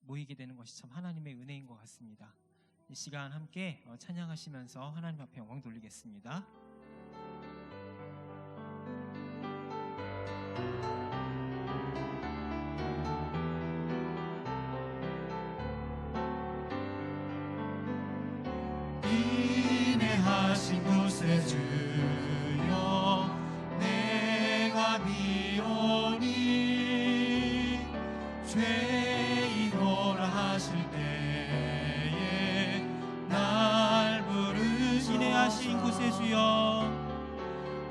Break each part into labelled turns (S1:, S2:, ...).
S1: 모이게 되는 것이 참 하나님의 은혜인 것 같습니다. 이 시간 함께 찬양하시면서 하나님 앞에 영광 돌리겠습니다.
S2: 인내하신 곳에 주여 내가 비오니 죄인오라 하실 때에 날 부르소서.
S1: 인내하신 곳에 주여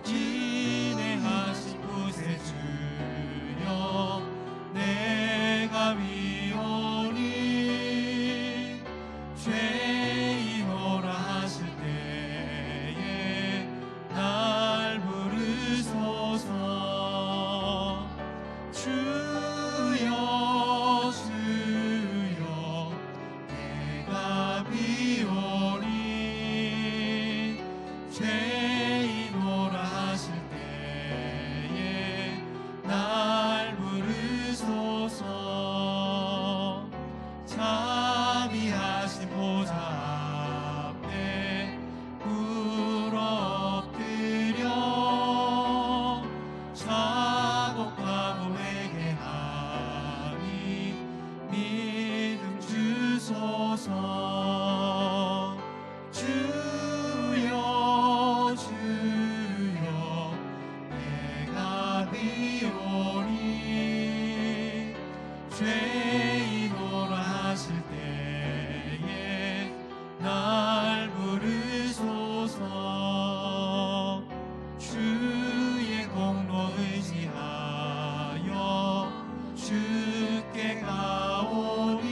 S2: 인내하신 곳에 주여 내가 비오니 죄인오라 하실 때에 날 부르소서. 주여 주여 내가 비오니 죄인오라 하실 때에 날 부르소서. 자비하신 보좌 앞에 꿇어 엎드려 자복하고 회개하니 믿음 주소서. 주여 주여 내가 비오니 죄인오라 하실 때에 날 부르소서. 주의 공로 의지하여 주께 가오니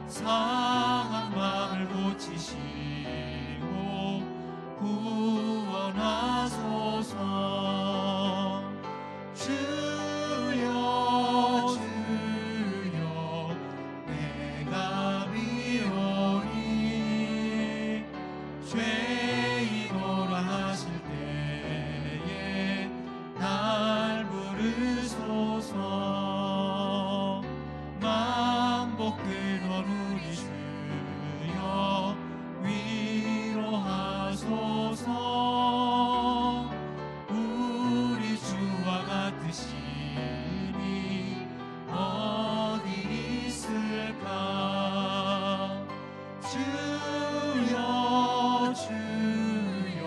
S2: 상한 마음을 고치시고 구원하소서. 주여 주여 내가 비오니 죄인오라 하실 때에 날 부르소서. 만복 근원 우리 주여 위로하소서. 우리 주와 같으시니 어디 있을까. 주여 주여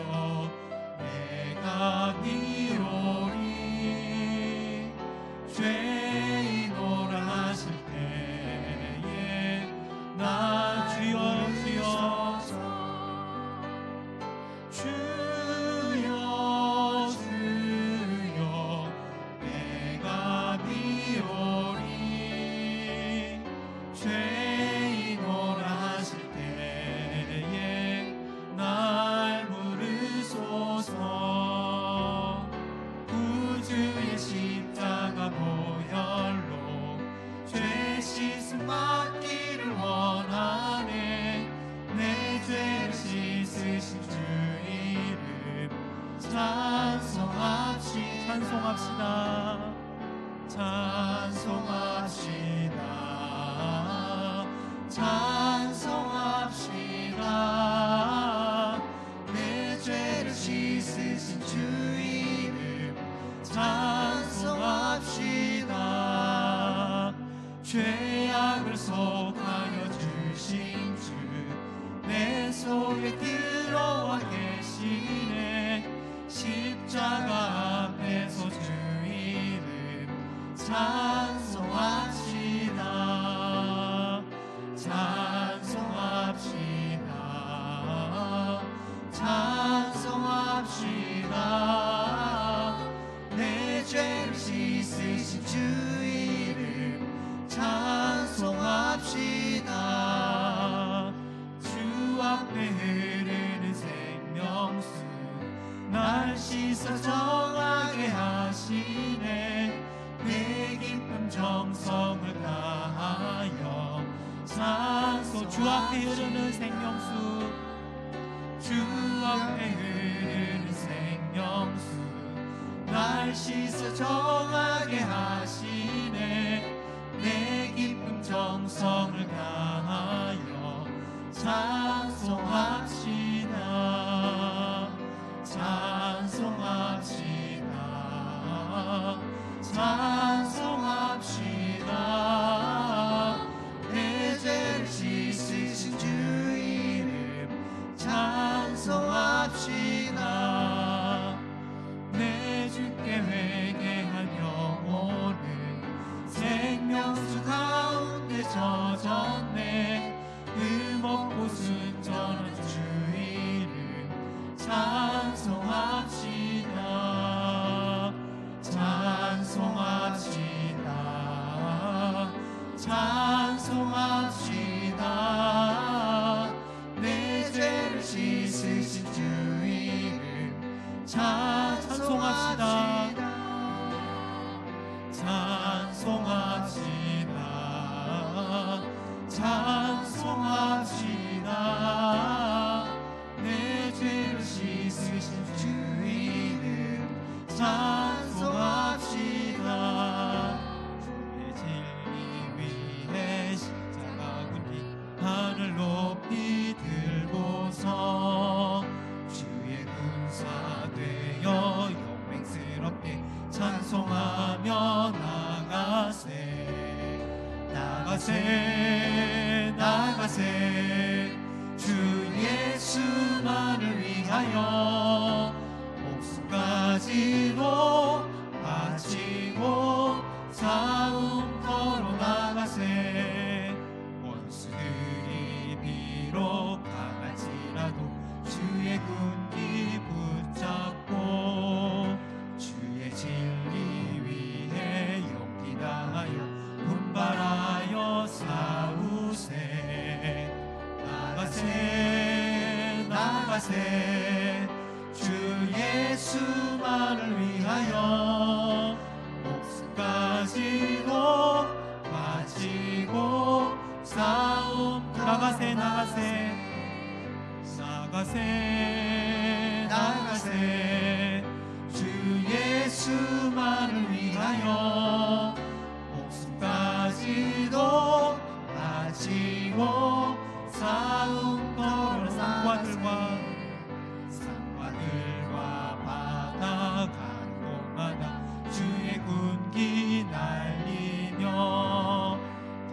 S2: 내가 비오니 죄인오라 하실 때에 나 주여 주여 주여 주여 내가 비오니 죄인오라 하실 때에 날 부르소서. 구주의 십자가 보혈로 죄 씻음 받기를 원하네. 내 죄를 씻으신 주 이름 찬송합시다. 찬송합시다. 내 죄를 씻으신 주 이름 찬송합시다. 죄악을 속하여 주신 주 내 속에 들어와 계시네. 십자가 앞에서 주 이름 찬송합시다. 찬송합시다. 내 죄를 씻으신 주 이름 찬송합시다. 주 앞에 흐르는 생명수 날 씻어 정하게 하시네. 내 기쁨 정성을 다하여 찬송.
S1: 주 앞에 흐르는 생명수
S2: 주 앞에 흐르는 생명수 날 씻어 정하게 하시네. 내 기쁨 젖었네. 음없고 순전한 주 이름 찬송합시다. 찬송합시다. 찬송합시다. 내 죄를 씻으신 주 이름 찬송합시다. 찬송합시다. 찬송합시다. 내 죄를 씻으신 주 이름 찬송합시다. 주의 진리 위에 십자가 군기 하늘 높이 들고서 주의 군사 되어 영맹스럽게 찬송하며 나가세 주 예수만을 위하여 목숨까지도 바치고 싸움터로 나가세. 원수들이 비록 강할지라도 주의 군기 붙잡고 주의 진리 위에 용기 다하여 분발하여 싸우세. 나가세 주 예수만을 위하여 목숨까지도 바치고 싸움 나가세 주 예수만을 위하여 목숨까지도 바치고 싸움터로 상과들과 바다 가는 곳마다 주의 군기 날리며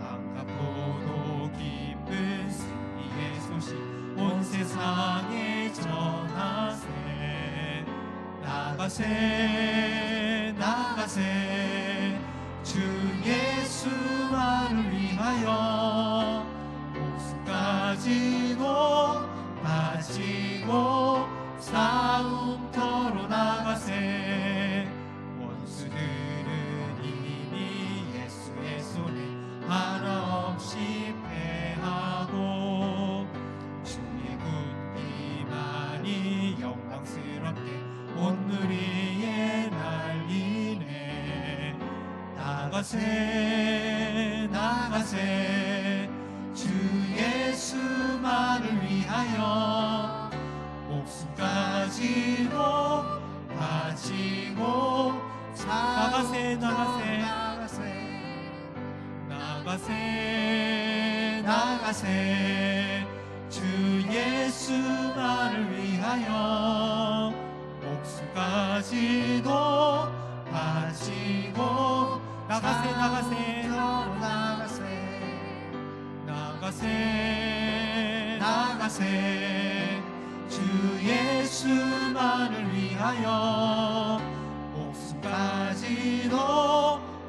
S2: 반갑고도 기쁜 승리의 소식 온 세상에 전하세. 나가세 주 예수만을 위하여 목숨까지도 바치고 싸움터로 나가세. 원수들은 이미 예수의 손에 하나 없이 패하고 주의 군기만이 영광스럽게 온 누리에 날리네. 나가세 주 예수만을 위하여 목숨까지도 바치고 나가세 주 예수만을 위하여 목숨까지도 바치고 나가세 주 예수만을 위하여 목숨까지도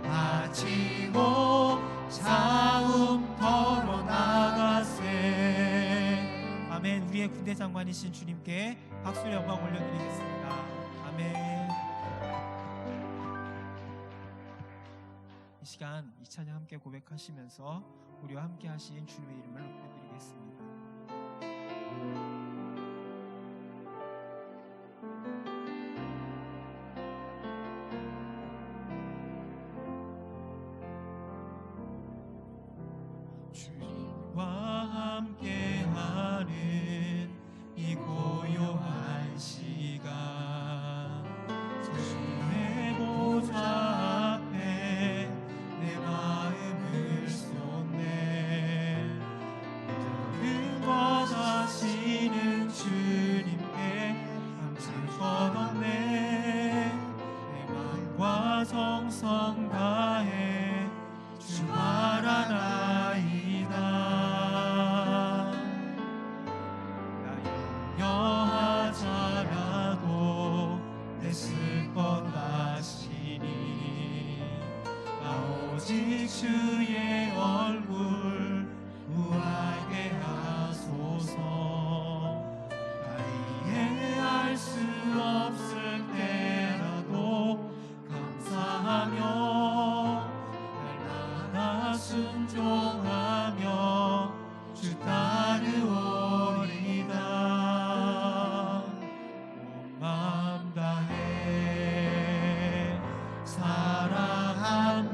S2: 바치고 싸움터로 나가세.
S1: 아멘. 우리의 군대 장관이신 주님께 박수의 영광 올려드리겠습니다. 아멘. 이 시간 이 찬양 함께 고백하시면서 우리와 함께 하신 주님의 이름을 높여드리겠습니다.
S2: 주님과 함께하는 이 고요한 시간 주의 보좌 앞에 내 마음을 쏟네. 모든 것 하시는 주님께 감사할 것 없네. 내 마음과 정성 다해 주 바라나이다. 나 염려하자라도 내 슬 것 주의 얼굴 구하게 하소서. 다 이해할 수 없을 때라도 감사하며 날마다 순종하며 주 따르오리다. 온 마음 다해 사랑합니다.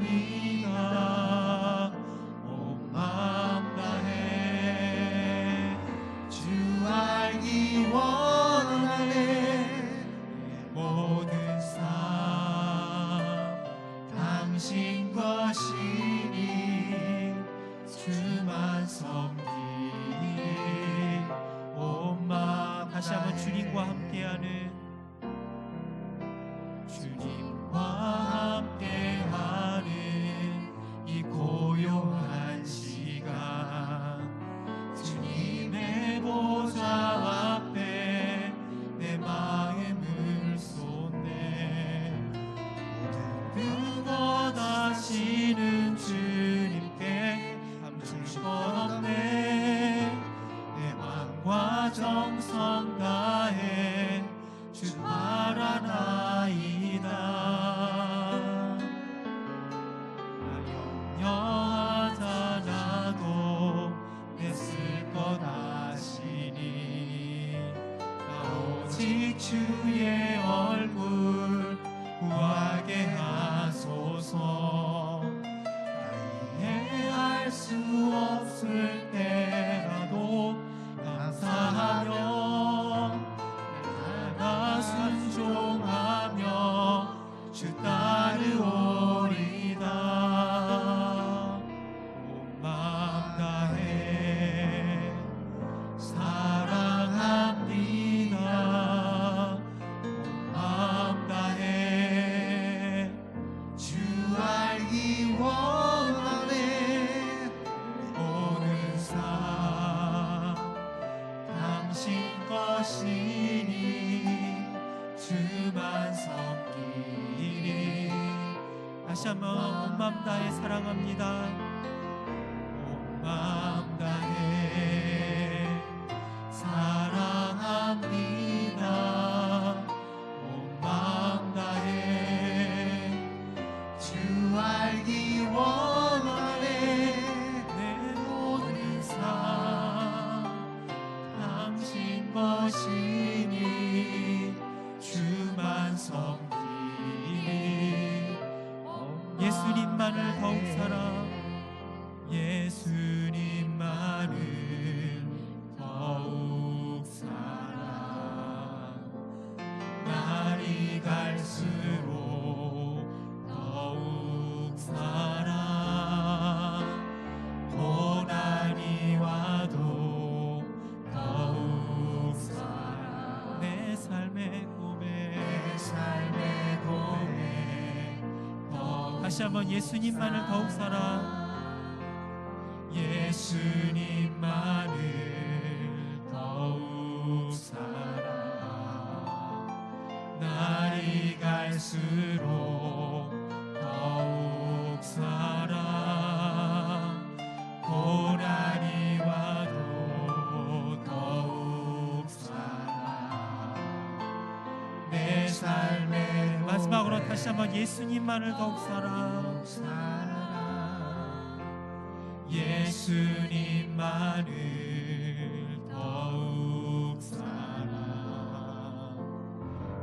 S2: 온 마음 다해 주 알기 원하네. 내 모든 삶 당신 것이니 주만 섬기니 온 마음
S1: 다시 한번 주님과 함께하는
S2: 주님과 함께하는 이 고요한 시간 주님의 보좌 앞에 내 마음을 쏟네. 모든 것 아시는 주님께 감출 것 없네. 내 마음과 정성 다해 주 바라나이다. 염려하잖아도 내 쓸 것 아시니 나 오직 주의 얼굴 구하게 하소서. 나 이해할 수 없을 때라도 감사하며 날마다 순종하며 주 따르오리다. 온 마음 다해 사랑합니다. 온 마음 다해 주 알기 원하네. 내 모든 삶 당신 것이니 주만 섬기니.
S1: 다시 한번 온 마음 다해 사랑합니다.
S2: 온 마음 다해 사랑합니다. 온 마음 다해 주 알기 원하네. 내 모든 삶 당신 것이니 주만 섬기니.
S1: 예수님만을 더욱 사랑,
S2: 예수님만을 더욱 사랑. 날이 갈수록 더욱 사랑. 고난이 와도 더욱 사랑.
S1: 내 삶의 고백.
S2: 내 삶의 고백 더욱
S1: 다시 한번 예수님만을 더욱 사랑,
S2: 예수님만을 더욱 사랑. 날이 갈수록 더욱 사랑. 고난이 와도 더욱 사랑. 내 삶의
S1: 마지막으로 다시 한번 예수님만을 더욱 사랑,
S2: 사랑. 예수님만을 더욱 사랑.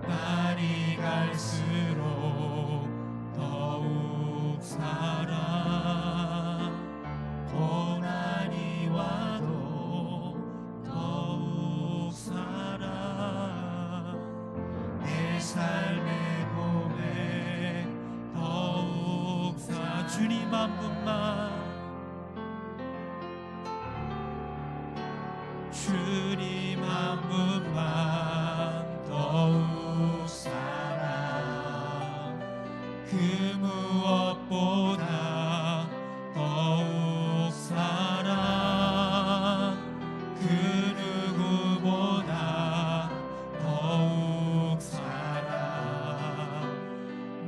S2: 날이 갈수록 더욱 사랑. 고난이 와도 더욱 사랑. 내 삶의 고백 더욱 사랑.
S1: 주님 한 분만,
S2: 주님 한 분만 더욱 사랑. 그 무엇보다 더욱 사랑. 그 누구보다 더욱 사랑.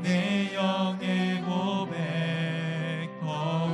S2: 내 영의 고백 더욱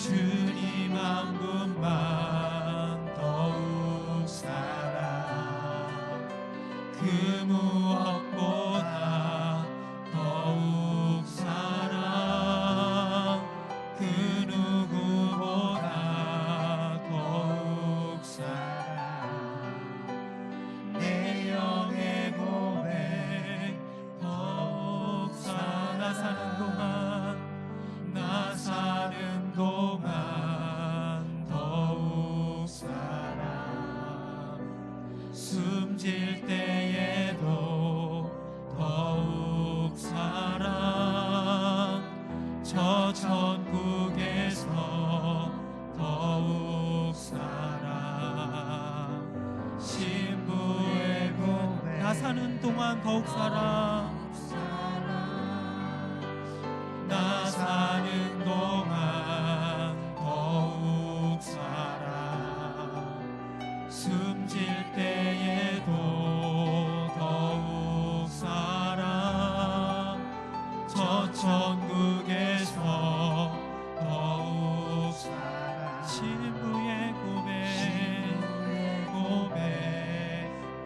S2: 주님 한 분만 더욱 사랑 그 무엇보다 더욱 사랑 그 누구보다 더욱 사랑 내 영의 고백 더욱 사랑 나 사는 동안 더욱 사랑 숨질 때에도 더욱 사랑 저 천국에서 더욱 사랑 신부의 고백
S1: 나 사는 동안 더욱 사랑
S2: 나 사는 동안 더욱 사랑 숨질 때에도 더욱 사랑 저 천국에서 더욱 사랑 신부의 고백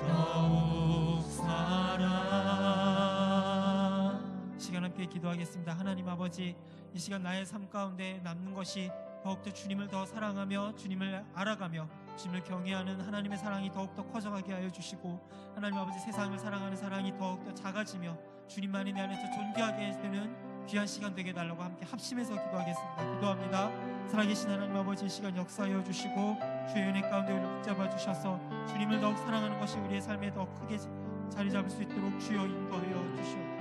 S2: 더욱 사랑
S1: 시간 함께 기도하겠습니다. 하나님 아버지, 이 시간 나의 삶 가운데 남는 것이 더욱더 주님을 더 사랑하며 주님을 알아가며 주님을 경외하는 하나님의 사랑이 더욱더 커져가게 하여 주시고, 하나님 아버지, 세상을 사랑하는 사랑이 더욱더 작아지며 주님만이 내 안에서 존귀하게 되는 귀한 시간 되게 해달라고 함께 합심해서 기도하겠습니다. 기도합니다. 살아계신 하나님 아버지, 이 시간 역사하여 주시고 주의 은혜 가운데 우리를 붙잡아 주셔서 주님을 더욱 사랑하는 것이 우리의 삶에 더 크게 자리 잡을 수 있도록 주여 인도하여 주시옵소서.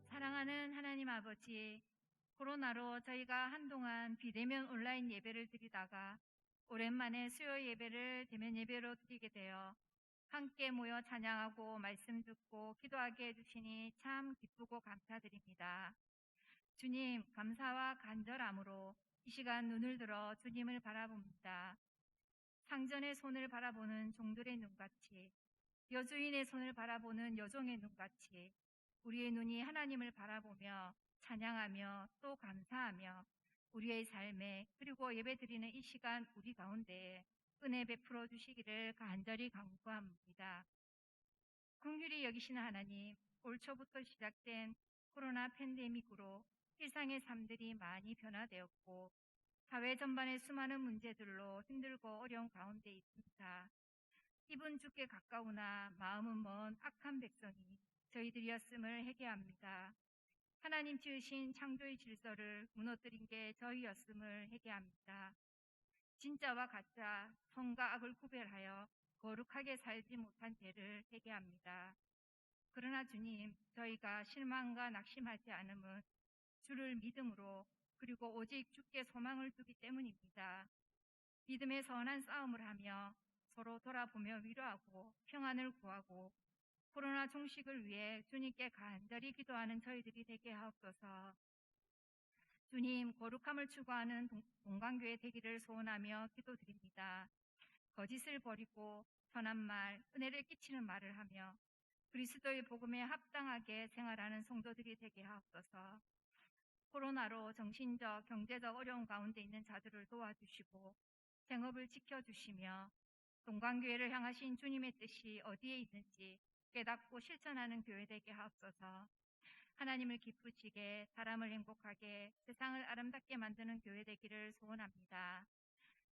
S3: 사랑하는 하나님 아버지, 코로나로 저희가 한동안 비대면 온라인 예배를 드리다가 오랜만에 수요 예배를 대면 예배로 드리게 되어 함께 모여 찬양하고 말씀 듣고 기도하게 해주시니 참 기쁘고 감사드립니다. 주님, 감사와 간절함으로 이 시간 눈을 들어 주님을 바라봅니다. 상전의 손을 바라보는 종들의 눈같이, 여주인의 손을 바라보는 여종의 눈같이 우리의 눈이 하나님을 바라보며 찬양하며 또 감사하며 우리의 삶에, 그리고 예배드리는 이 시간 우리 가운데 은혜 베풀어 주시기를 간절히 간구합니다. 긍휼히 여기시는 하나님, 올 초부터 시작된 코로나 팬데믹으로 일상의 삶들이 많이 변화되었고 사회 전반의 수많은 문제들로 힘들고 어려운 가운데 있습니다. 입은 죽게 가까우나 마음은 먼 악한 백성이 저희들이었음을 회개합니다. 하나님 지으신 창조의 질서를 무너뜨린 게 저희였음을 회개합니다. 진짜와 가짜, 선과 악을 구별하여 거룩하게 살지 못한 죄를 회개합니다. 그러나 주님, 저희가 실망과 낙심하지 않음은 주를 믿음으로, 그리고 오직 주께 소망을 두기 때문입니다. 믿음의 선한 싸움을 하며 서로 돌아보며 위로하고 평안을 구하고 코로나 종식을 위해 주님께 간절히 기도하는 저희들이 되게 하옵소서. 주님, 거룩함을 추구하는 동관교회 되기를 소원하며 기도드립니다. 거짓을 버리고 선한 말, 은혜를 끼치는 말을 하며 그리스도의 복음에 합당하게 생활하는 성도들이 되게 하옵소서. 코로나로 정신적, 경제적 어려움 가운데 있는 자들을 도와주시고 생업을 지켜주시며 동관교회를 향하신 주님의 뜻이 어디에 있는지 깨닫고 실천하는 교회 되게 하옵소서. 하나님을 기쁘시게, 사람을 행복하게, 세상을 아름답게 만드는 교회 되기를 소원합니다.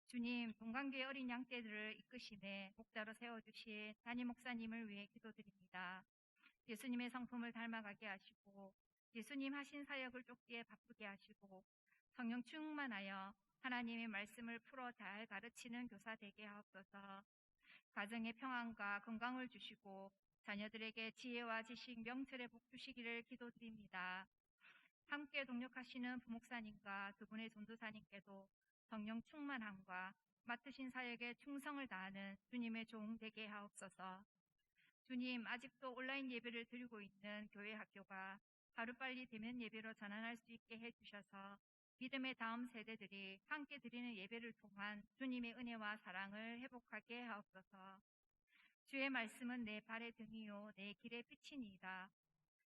S3: 주님, 동관교회 어린 양떼들을 이끄심에 목자로 세워주신 담임 목사님을 위해 기도드립니다. 예수님의 성품을 닮아가게 하시고 예수님 하신 사역을 쫓기에 바쁘게 하시고 성령 충만하여 하나님의 말씀을 풀어 잘 가르치는 교사 되게 하옵소서. 가정의 평안과 건강을 주시고 자녀들에게 지혜와 지식, 명철의 복 주시기를 기도드립니다. 함께 동력하시는 부목사님과 두 분의 전도사님께도 성령 충만함과 맡으신 사역에 충성을 다하는 주님의 종 되게 하옵소서. 주님, 아직도 온라인 예배를 드리고 있는 교회 학교가 하루빨리 대면 예배로 전환할 수 있게 해주셔서 믿음의 다음 세대들이 함께 드리는 예배를 통한 주님의 은혜와 사랑을 회복하게 하옵소서. 주의 말씀은 내 발의 등이요 내 길의 빛이니이다.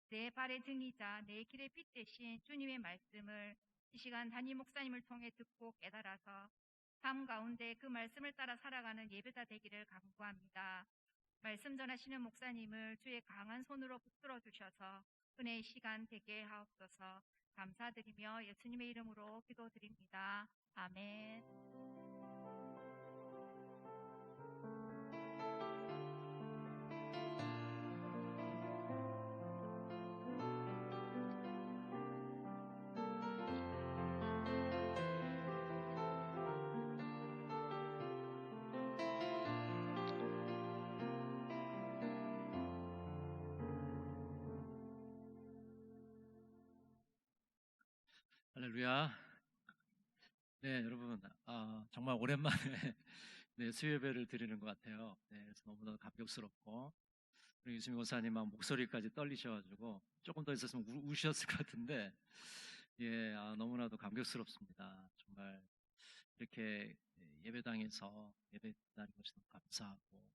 S3: 내 발의 등이자 내 길의 빛 대신 주님의 말씀을 이 시간 담임 목사님을 통해 듣고 깨달아서 삶 가운데 그 말씀을 따라 살아가는 예배자 되기를 간구합니다. 말씀 전하시는 목사님을 주의 강한 손으로 붙들어 주셔서 은혜의 시간 되게 하옵소서. 감사드리며 예수님의 이름으로 기도드립니다. 아멘.
S2: 할렐루야. 네, 여러분, 정말 오랜만에 네, 수요예배를 드리는 것 같아요. 네, 그래서 너무나 감격스럽고 우리 유수민 목사님 막 목소리까지 떨리셔가지고 조금 더 있었으면 우셨을 것 같은데, 예, 너무나도 감격스럽습니다. 정말 이렇게 예배당에서 예배 드리는 것이 너무 감사하고,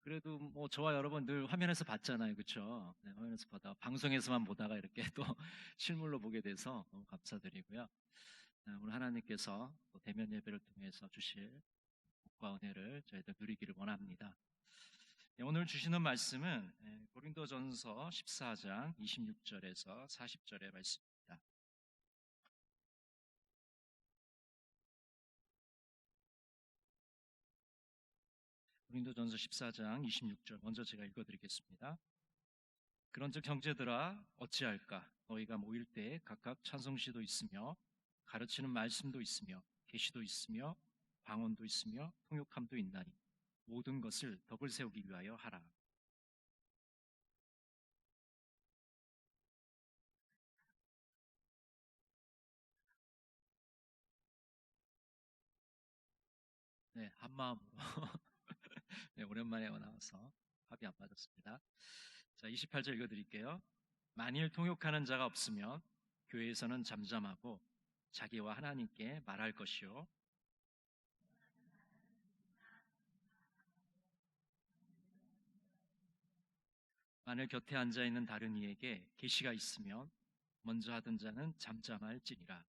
S2: 그래도 뭐 저와 여러분 늘 화면에서 봤잖아요, 그렇죠? 네, 화면에서 보다가 방송에서만 보다가 이렇게 또 실물로 보게 돼서 너무 감사드리고요. 오늘 하나님께서 또 대면 예배를 통해서 주실 복과 은혜를 저희들 누리기를 원합니다. 오늘 주시는 말씀은 고린도전서 14장 26절에서 40절의 말씀입니다. 고린도전서 14장 26절 먼저 제가 읽어드리겠습니다. 그런즉 형제들아 어찌할까? 너희가 모일 때 각각 찬송시도 있으며 가르치는 말씀도 있으며 계시도 있으며 방언도 있으며 통역함도 있나니 모든 것을 덕을 세우기 위하여 하라. 네, 한마음으로 네, 오랜만에 나와서 합이 안 맞았습니다. 자, 28절 읽어드릴게요. 만일 통역하는 자가 없으면 교회에서는 잠잠하고 자기와 하나님께 말할 것이요 만일 곁에 앉아있는 다른 이에게 계시가 있으면 먼저 하던 자는 잠잠할지니라.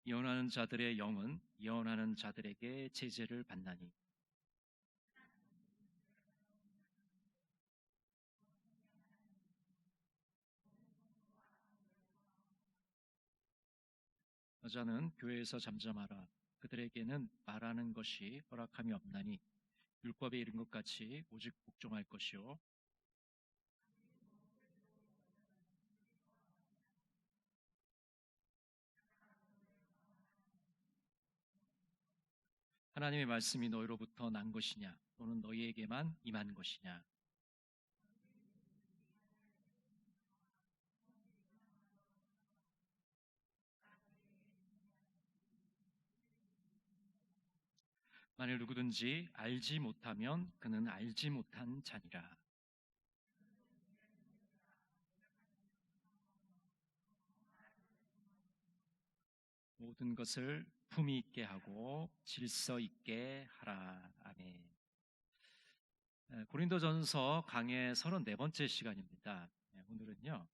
S2: 예언하는 자들의 영은 예언하는 자들에게 제재를 받나니 여자는 교회에서 잠잠하라. 그들에게는 말하는 것이 허락함이 없나니 율법에 이른 것 같이 오직 복종할 것이요 하나님의 말씀이 너희로부터 난 것이냐 또는 너희에게만 임한 것이냐. 만일 누구든지 알지 못하면 그는 알지 못한 자니라. 모든 것을 품위 있게 하고 질서 있게 하라. 아멘. 고린도전서 강의 34번째 시간입니다. 오늘은요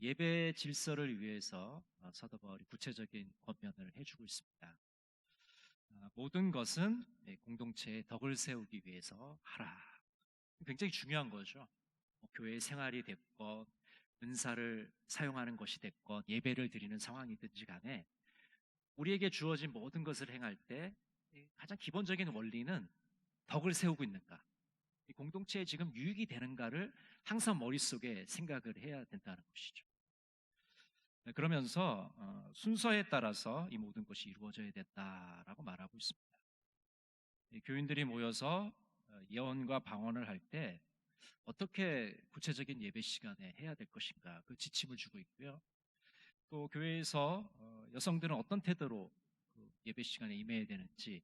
S2: 예배 질서를 위해서 사도 바울이 구체적인 권면을 해주고 있습니다. 모든 것은 공동체의 덕을 세우기 위해서 하라. 굉장히 중요한 거죠. 교회 생활이 됐건 은사를 사용하는 것이 됐건 예배를 드리는 상황이든지 간에 우리에게 주어진 모든 것을 행할 때 가장 기본적인 원리는 덕을 세우고 있는가, 이 공동체에 지금 유익이 되는가를 항상 머릿속에 생각을 해야 된다는 것이죠. 그러면서 순서에 따라서 이 모든 것이 이루어져야 된다라고 말하고 있습니다. 교인들이 모여서 예언과 방언을 할 때 어떻게 구체적인 예배 시간에 해야 될 것인가 그 지침을 주고 있고요. 또 교회에서 여성들은 어떤 태도로 그 예배 시간에 임해야 되는지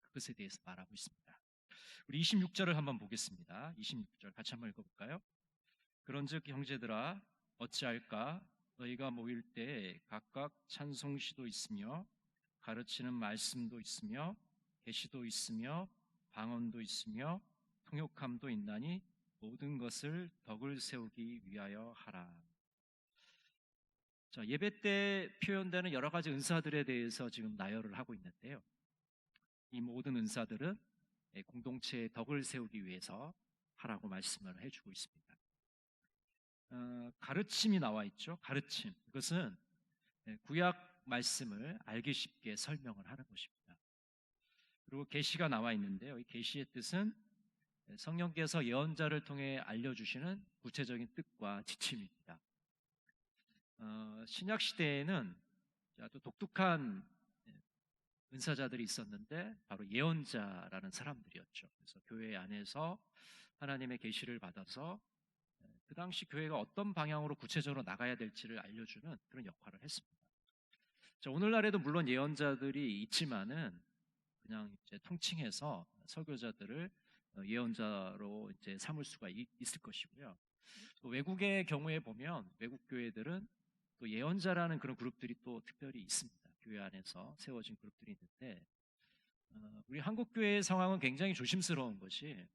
S2: 그것에 대해서 말하고 있습니다. 우리 26절을 한번 보겠습니다. 26절 같이 한번 읽어볼까요? 그런즉 형제들아 어찌할까 너희가 모일 때 각각 찬송시도 있으며 가르치는 말씀도 있으며 계시도 있으며 방언도 있으며 통역함도 있나니 모든 것을 덕을 세우기 위하여 하라. 자, 예배 때 표현되는 여러 가지 은사들에 대해서 지금 나열을 하고 있는데요. 이 모든 은사들은 공동체의 덕을 세우기 위해서 하라고 말씀을 해주고 있습니다. 가르침이 나와 있죠. 가르침. 이것은 구약 말씀을 알기 쉽게 설명을 하는 것입니다. 그리고 계시가 나와 있는데요. 이 계시의 뜻은 성령께서 예언자를 통해 알려주시는 구체적인 뜻과 지침입니다. 신약 시대에는 또 독특한 은사자들이 있었는데 바로 예언자라는 사람들이었죠. 그래서 교회 안에서 하나님의 계시를 받아서 그 당시 교회가 어떤 방향으로 구체적으로 나가야 될지를 알려주는 그런 역할을 했습니다. 자, 오늘날에도 물론 예언자들이 있지만은 그냥 이제 통칭해서 설교자들을 예언자로 이제 삼을 수가 있을 것이고요. 또 외국의 경우에 보면 외국 교회들은 또 예언자라는 그런 그룹들이 또 특별히 있습니다. 교회 안에서 세워진 그룹들이 있는데 우리 한국 교회의 상황은 굉장히 조심스러운 것이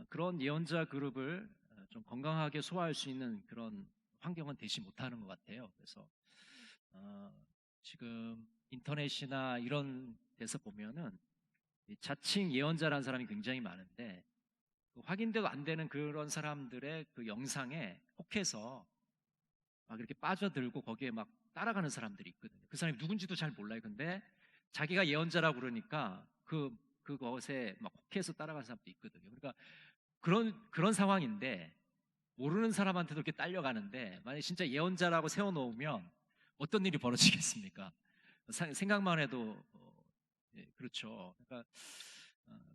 S2: 그런 예언자 그룹을 좀 건강하게 소화할 수 있는 그런 환경은 되지 못하는 것 같아요. 그래서 지금 인터넷이나 이런 데서 보면은 자칭 예언자라는 사람이 굉장히 많은데 확인돼도 안 되는 그런 사람들의 그 영상에 혹해서 막 이렇게 빠져들고 거기에 막 따라가는 사람들이 있거든요. 그 사람이 누군지도 잘 몰라요. 근데 자기가 예언자라고 그러니까 그것에 막 혹해서 따라가는 사람도 있거든요. 그러니까 그런 상황인데 모르는 사람한테도 이렇게 딸려가는데 만약에 진짜 예언자라고 세워놓으면 어떤 일이 벌어지겠습니까? 생각만 해도 그렇죠. 그러니까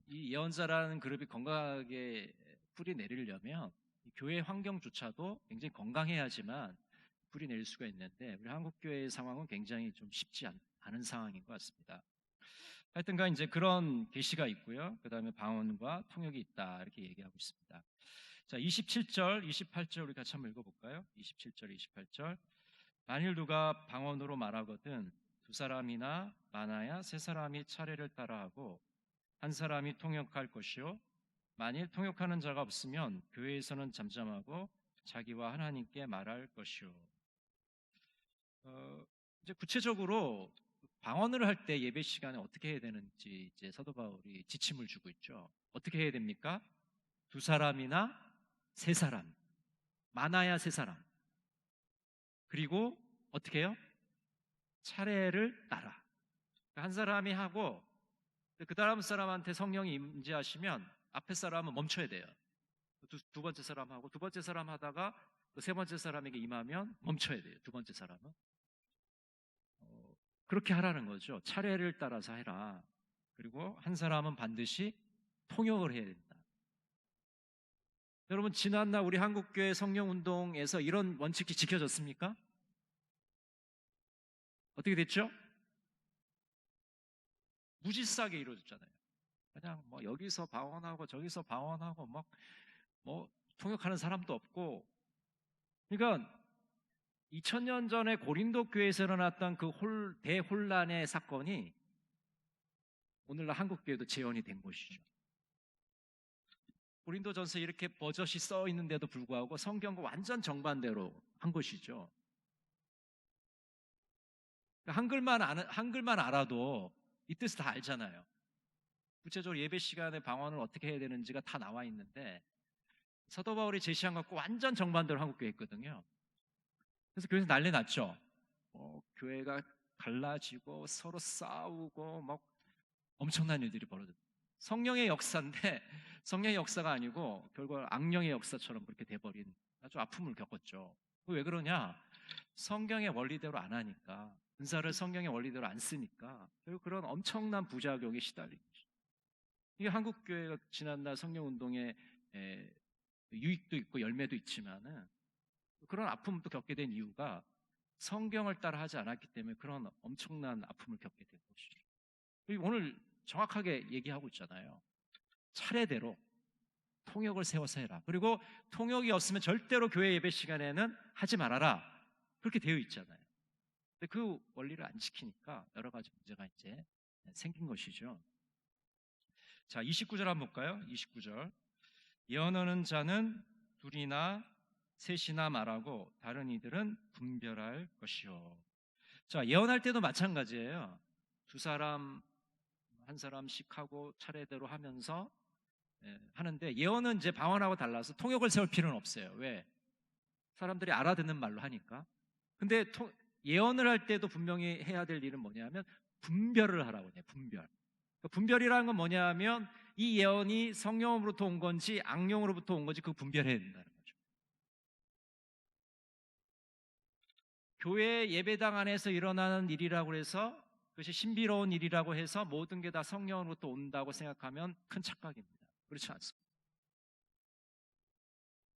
S2: 이 예언자라는 그룹이 건강하게 뿌리 내리려면 교회 환경조차도 굉장히 건강해야지만 뿌리 내릴 수가 있는데 우리 한국 교회의 상황은 굉장히 좀 쉽지 않은 상황인 것 같습니다. 하여튼간 이제 그런 계시가 있고요. 그 다음에 방언과 통역이 있다 이렇게 얘기하고 있습니다. 자, 27절, 28절 우리 같이 한번 읽어볼까요? 27절, 28절. 만일 누가 방언으로 말하거든 두 사람이나 많아야 세 사람이 차례를 따라하고 한 사람이 통역할 것이요. 만일 통역하는 자가 없으면 교회에서는 잠잠하고 자기와 하나님께 말할 것이요. 이제 구체적으로 방언을 할 때 예배 시간에 어떻게 해야 되는지 이제 사도 바울이 지침을 주고 있죠. 어떻게 해야 됩니까? 두 사람이나 세 사람, 많아야 세 사람. 그리고 어떻게 해요? 차례를 따라. 한 사람이 하고 그 다음 사람한테 성령이 임재하시면 앞에 사람은 멈춰야 돼요. 두 번째 사람 하고 두 번째 사람 하다가 또 세 번째 사람에게 임하면 멈춰야 돼요. 두 번째 사람은. 그렇게 하라는 거죠. 차례를 따라서 해라. 그리고 한 사람은 반드시 통역을 해야 된다. 여러분 지난날 우리 한국교회 성령운동에서 이런 원칙이 지켜졌습니까? 어떻게 됐죠? 무질서하게 이루어졌잖아요. 그냥 뭐 여기서 방언하고 저기서 방언하고 뭐 통역하는 사람도 없고. 그러니까 2000년 전에 고린도 교회에서 일어났던 그 대혼란의 사건이 오늘날 한국 교회도 재현이 된 것이죠. 고린도전서에 이렇게 버젓이 써 있는데도 불구하고 성경과 완전 정반대로 한 것이죠. 한글만 알아도 이 뜻을 다 알잖아요. 구체적으로 예배 시간에 방언을 어떻게 해야 되는지가 다 나와 있는데 사도 바울이 제시한 것과 완전 정반대로 한국 교회 했거든요. 그래서 교회에서 난리 났죠. 교회가 갈라지고 서로 싸우고 막 엄청난 일들이 벌어졌어요. 성령의 역사인데 성령의 역사가 아니고 결국 악령의 역사처럼 그렇게 돼버린 아주 아픔을 겪었죠. 왜 그러냐? 성경의 원리대로 안 하니까, 은사를 성경의 원리대로 안 쓰니까 결국 그런 엄청난 부작용에 시달린 거죠. 이게 한국교회가 지난날 성령운동의 유익도 있고 열매도 있지만은 그런 아픔도 겪게 된 이유가 성경을 따라 하지 않았기 때문에 그런 엄청난 아픔을 겪게 된 것이죠. 오늘 정확하게 얘기하고 있잖아요. 차례대로 통역을 세워서 해라. 그리고 통역이 없으면 절대로 교회 예배 시간에는 하지 말아라. 그렇게 되어 있잖아요. 근데 그 원리를 안 지키니까 여러 가지 문제가 이제 생긴 것이죠. 자, 29절 한번 볼까요? 29절. 예언하는 자는 둘이나 셋이나 말하고 다른 이들은 분별할 것이요. 자, 예언할 때도 마찬가지예요. 두 사람, 한 사람씩 하고 차례대로 하면서 하는데, 예언은 이제 방언하고 달라서 통역을 세울 필요는 없어요. 왜? 사람들이 알아듣는 말로 하니까. 근데 예언을 할 때도 분명히 해야 될 일은 뭐냐면 분별을 하라고 해요. 분별. 분별이라는 건 뭐냐면 이 예언이 성령으로부터 온 건지 악령으로부터 온 건지 그거 분별해야 된다는 거죠. 교회 예배당 안에서 일어나는 일이라고 해서 그것이 신비로운 일이라고 해서 모든 게 다 성령으로부터 온다고 생각하면 큰 착각입니다. 그렇지 않습니다.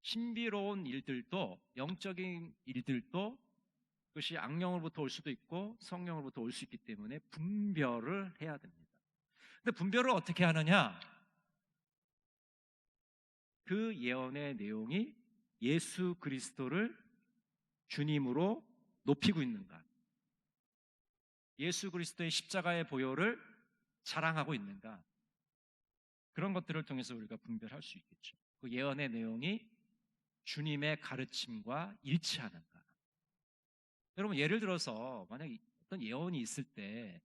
S2: 신비로운 일들도, 영적인 일들도 그것이 악령으로부터 올 수도 있고 성령으로부터 올 수 있기 때문에 분별을 해야 됩니다. 근데 분별을 어떻게 하느냐? 그 예언의 내용이 예수 그리스도를 주님으로 높이고 있는가? 예수 그리스도의 십자가의 보혈을 자랑하고 있는가? 그런 것들을 통해서 우리가 분별할 수 있겠죠. 그 예언의 내용이 주님의 가르침과 일치하는가? 여러분, 예를 들어서 만약 어떤 예언이 있을 때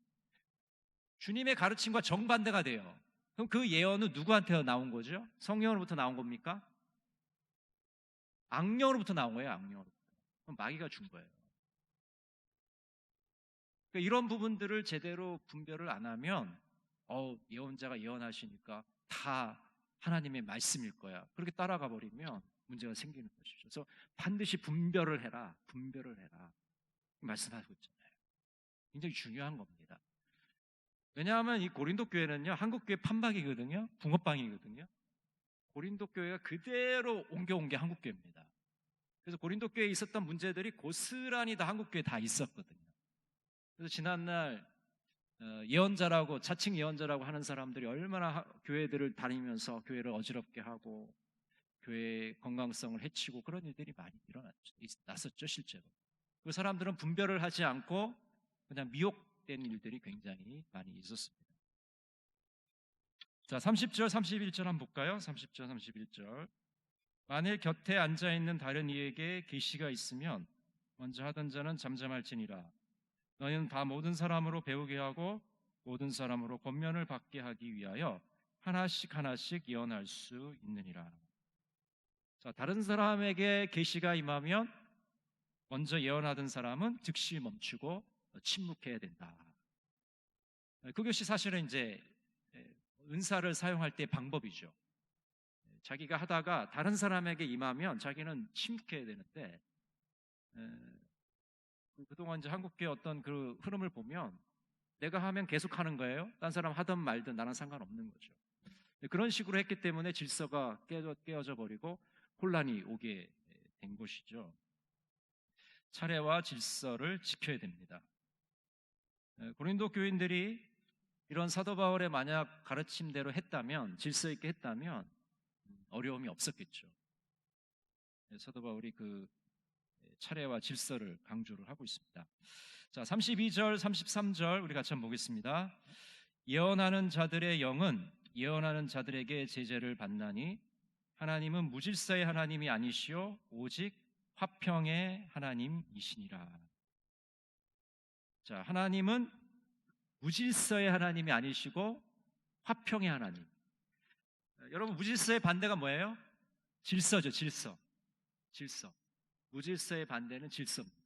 S2: 주님의 가르침과 정반대가 돼요. 그럼 그 예언은 누구한테 나온 거죠? 성령으로부터 나온 겁니까? 악령으로부터 나온 거예요. 악령으로부터. 그럼 마귀가 준 거예요. 그러니까 이런 부분들을 제대로 분별을 안 하면 예언자가 예언하시니까 다 하나님의 말씀일 거야. 그렇게 따라가 버리면 문제가 생기는 것이죠. 그래서 반드시 분별을 해라. 분별을 해라. 말씀하고 있잖아요. 굉장히 중요한 겁니다. 왜냐하면 이 고린도 교회는요, 한국 교회 판박이거든요. 붕어빵이거든요. 고린도 교회가 그대로 옮겨온 게 한국 교회입니다. 그래서 고린도 교회에 있었던 문제들이 고스란히 다 한국 교회에 다 있었거든요. 그래서 지난날 예언자라고, 자칭 예언자라고 하는 사람들이 얼마나 교회들을 다니면서 교회를 어지럽게 하고 교회의 건강성을 해치고 그런 일들이 많이 났었죠, 실제로. 그 사람들은 분별을 하지 않고 그냥 미혹된 일들이 굉장히 많이 있었습니다. 자, 30절, 31절 한번 볼까요? 30절, 31절. 만일 곁에 앉아있는 다른 이에게 계시가 있으면 먼저 하던 자는 잠잠할지니라. 너희는 다 모든 사람으로 배우게 하고 모든 사람으로 권면을 받게 하기 위하여 하나씩 하나씩 예언할 수 있느니라. 자, 다른 사람에게 계시가 임하면 먼저 예언하던 사람은 즉시 멈추고 침묵해야 된다. 그것이 사실은 이제 은사를 사용할 때 방법이죠. 자기가 하다가 다른 사람에게 임하면 자기는 침묵해야 되는데, 그동안 이제 한국교회 어떤 그 흐름을 보면 내가 하면 계속 하는 거예요. 딴 사람 하든 말든 나랑 상관없는 거죠. 그런 식으로 했기 때문에 질서가 깨어져 버리고 혼란이 오게 된 것이죠. 차례와 질서를 지켜야 됩니다. 고린도 교인들이 이런 사도 바울의 만약 가르침대로 했다면, 질서 있게 했다면 어려움이 없었겠죠. 사도 바울이 그 차례와 질서를 강조를 하고 있습니다. 자, 32절, 33절 우리 같이 한번 보겠습니다. 예언하는 자들의 영은 예언하는 자들에게 제재를 받나니 하나님은 무질서의 하나님이 아니시오 오직 화평의 하나님이시니라. 자, 하나님은 무질서의 하나님이 아니시고 화평의 하나님. 여러분, 무질서의 반대가 뭐예요? 질서죠. 질서. 무질서의 반대는 질서입니다.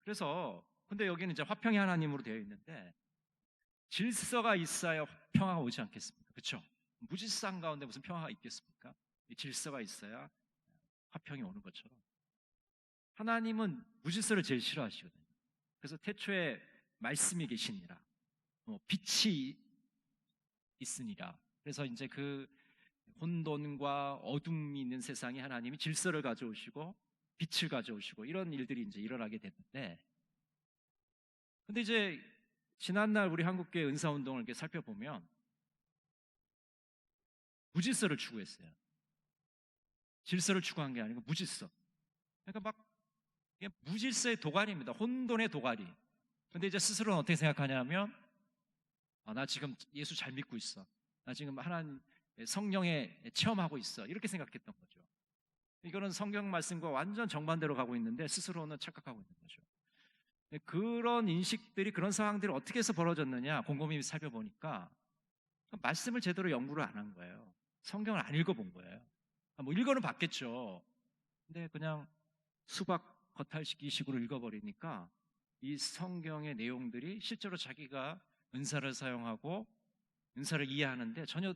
S2: 그래서 근데 여기는 이제 화평의 하나님으로 되어 있는데 질서가 있어야 평화가 오지 않겠습니까? 그렇죠? 무질서한 가운데 무슨 평화가 있겠습니까? 질서가 있어야 화평이 오는 것처럼 하나님은 무질서를 제일 싫어하시거든요. 그래서 태초에 말씀이 계시니라, 빛이 있으니라, 그래서 이제 그 혼돈과 어둠이 있는 세상에 하나님이 질서를 가져오시고 빛을 가져오시고 이런 일들이 이제 일어나게 됐는데, 근데 이제 지난날 우리 한국교회 은사운동을 이렇게 살펴보면 무질서를 추구했어요. 질서를 추구한 게 아니고 무질서. 그러니까 막 이게 무질서의 도가니입니다. 혼돈의 도가니. 근데 이제 스스로는 어떻게 생각하냐면, 나 지금 예수 잘 믿고 있어. 나 지금 하나님 성령에 체험하고 있어. 이렇게 생각했던 거죠. 이거는 성경 말씀과 완전 정반대로 가고 있는데 스스로는 착각하고 있는 거죠. 그런 인식들이, 그런 상황들이 어떻게 해서 벌어졌느냐 곰곰이 살펴보니까 말씀을 제대로 연구를 안 한 거예요. 성경을 안 읽어본 거예요. 뭐 읽어는 봤겠죠. 근데 그냥 수박 겉핥기식으로 읽어버리니까 이 성경의 내용들이 실제로 자기가 은사를 사용하고 은사를 이해하는데 전혀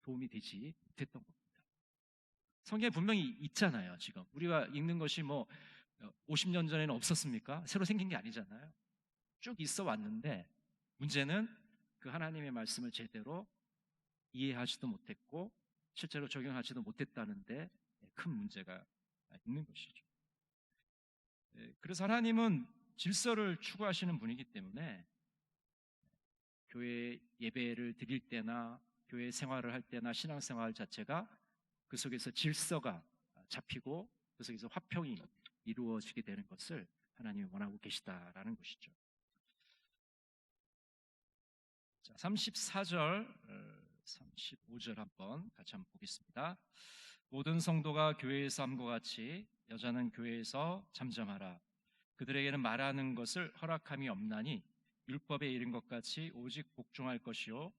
S2: 도움이 되지 못했던 겁니다. 성경에 분명히 있잖아요. 지금 우리가 읽는 것이 뭐 50년 전에는 없었습니까? 새로 생긴 게 아니잖아요. 쭉 있어 왔는데 문제는 그 하나님의 말씀을 제대로 이해하지도 못했고 실제로 적용하지도 못했다는데 큰 문제가 있는 것이죠. 그래서 하나님은 질서를 추구하시는 분이기 때문에 교회 예배를 드릴 때나 교회 생활을 할 때나 신앙생활 자체가 그 속에서 질서가 잡히고 그 속에서 화평이 이루어지게 되는 것을 하나님이 원하고 계시다라는 것이죠. 자, 34절, 35절 한번 같이 한번 보겠습니다. 모든 성도가 교회에서 함과 같이 여자는 교회에서 잠잠하라. 그들에게는 말하는 것을 허락함이 없나니 율법에 이른 것 같이 오직 복종할 것이요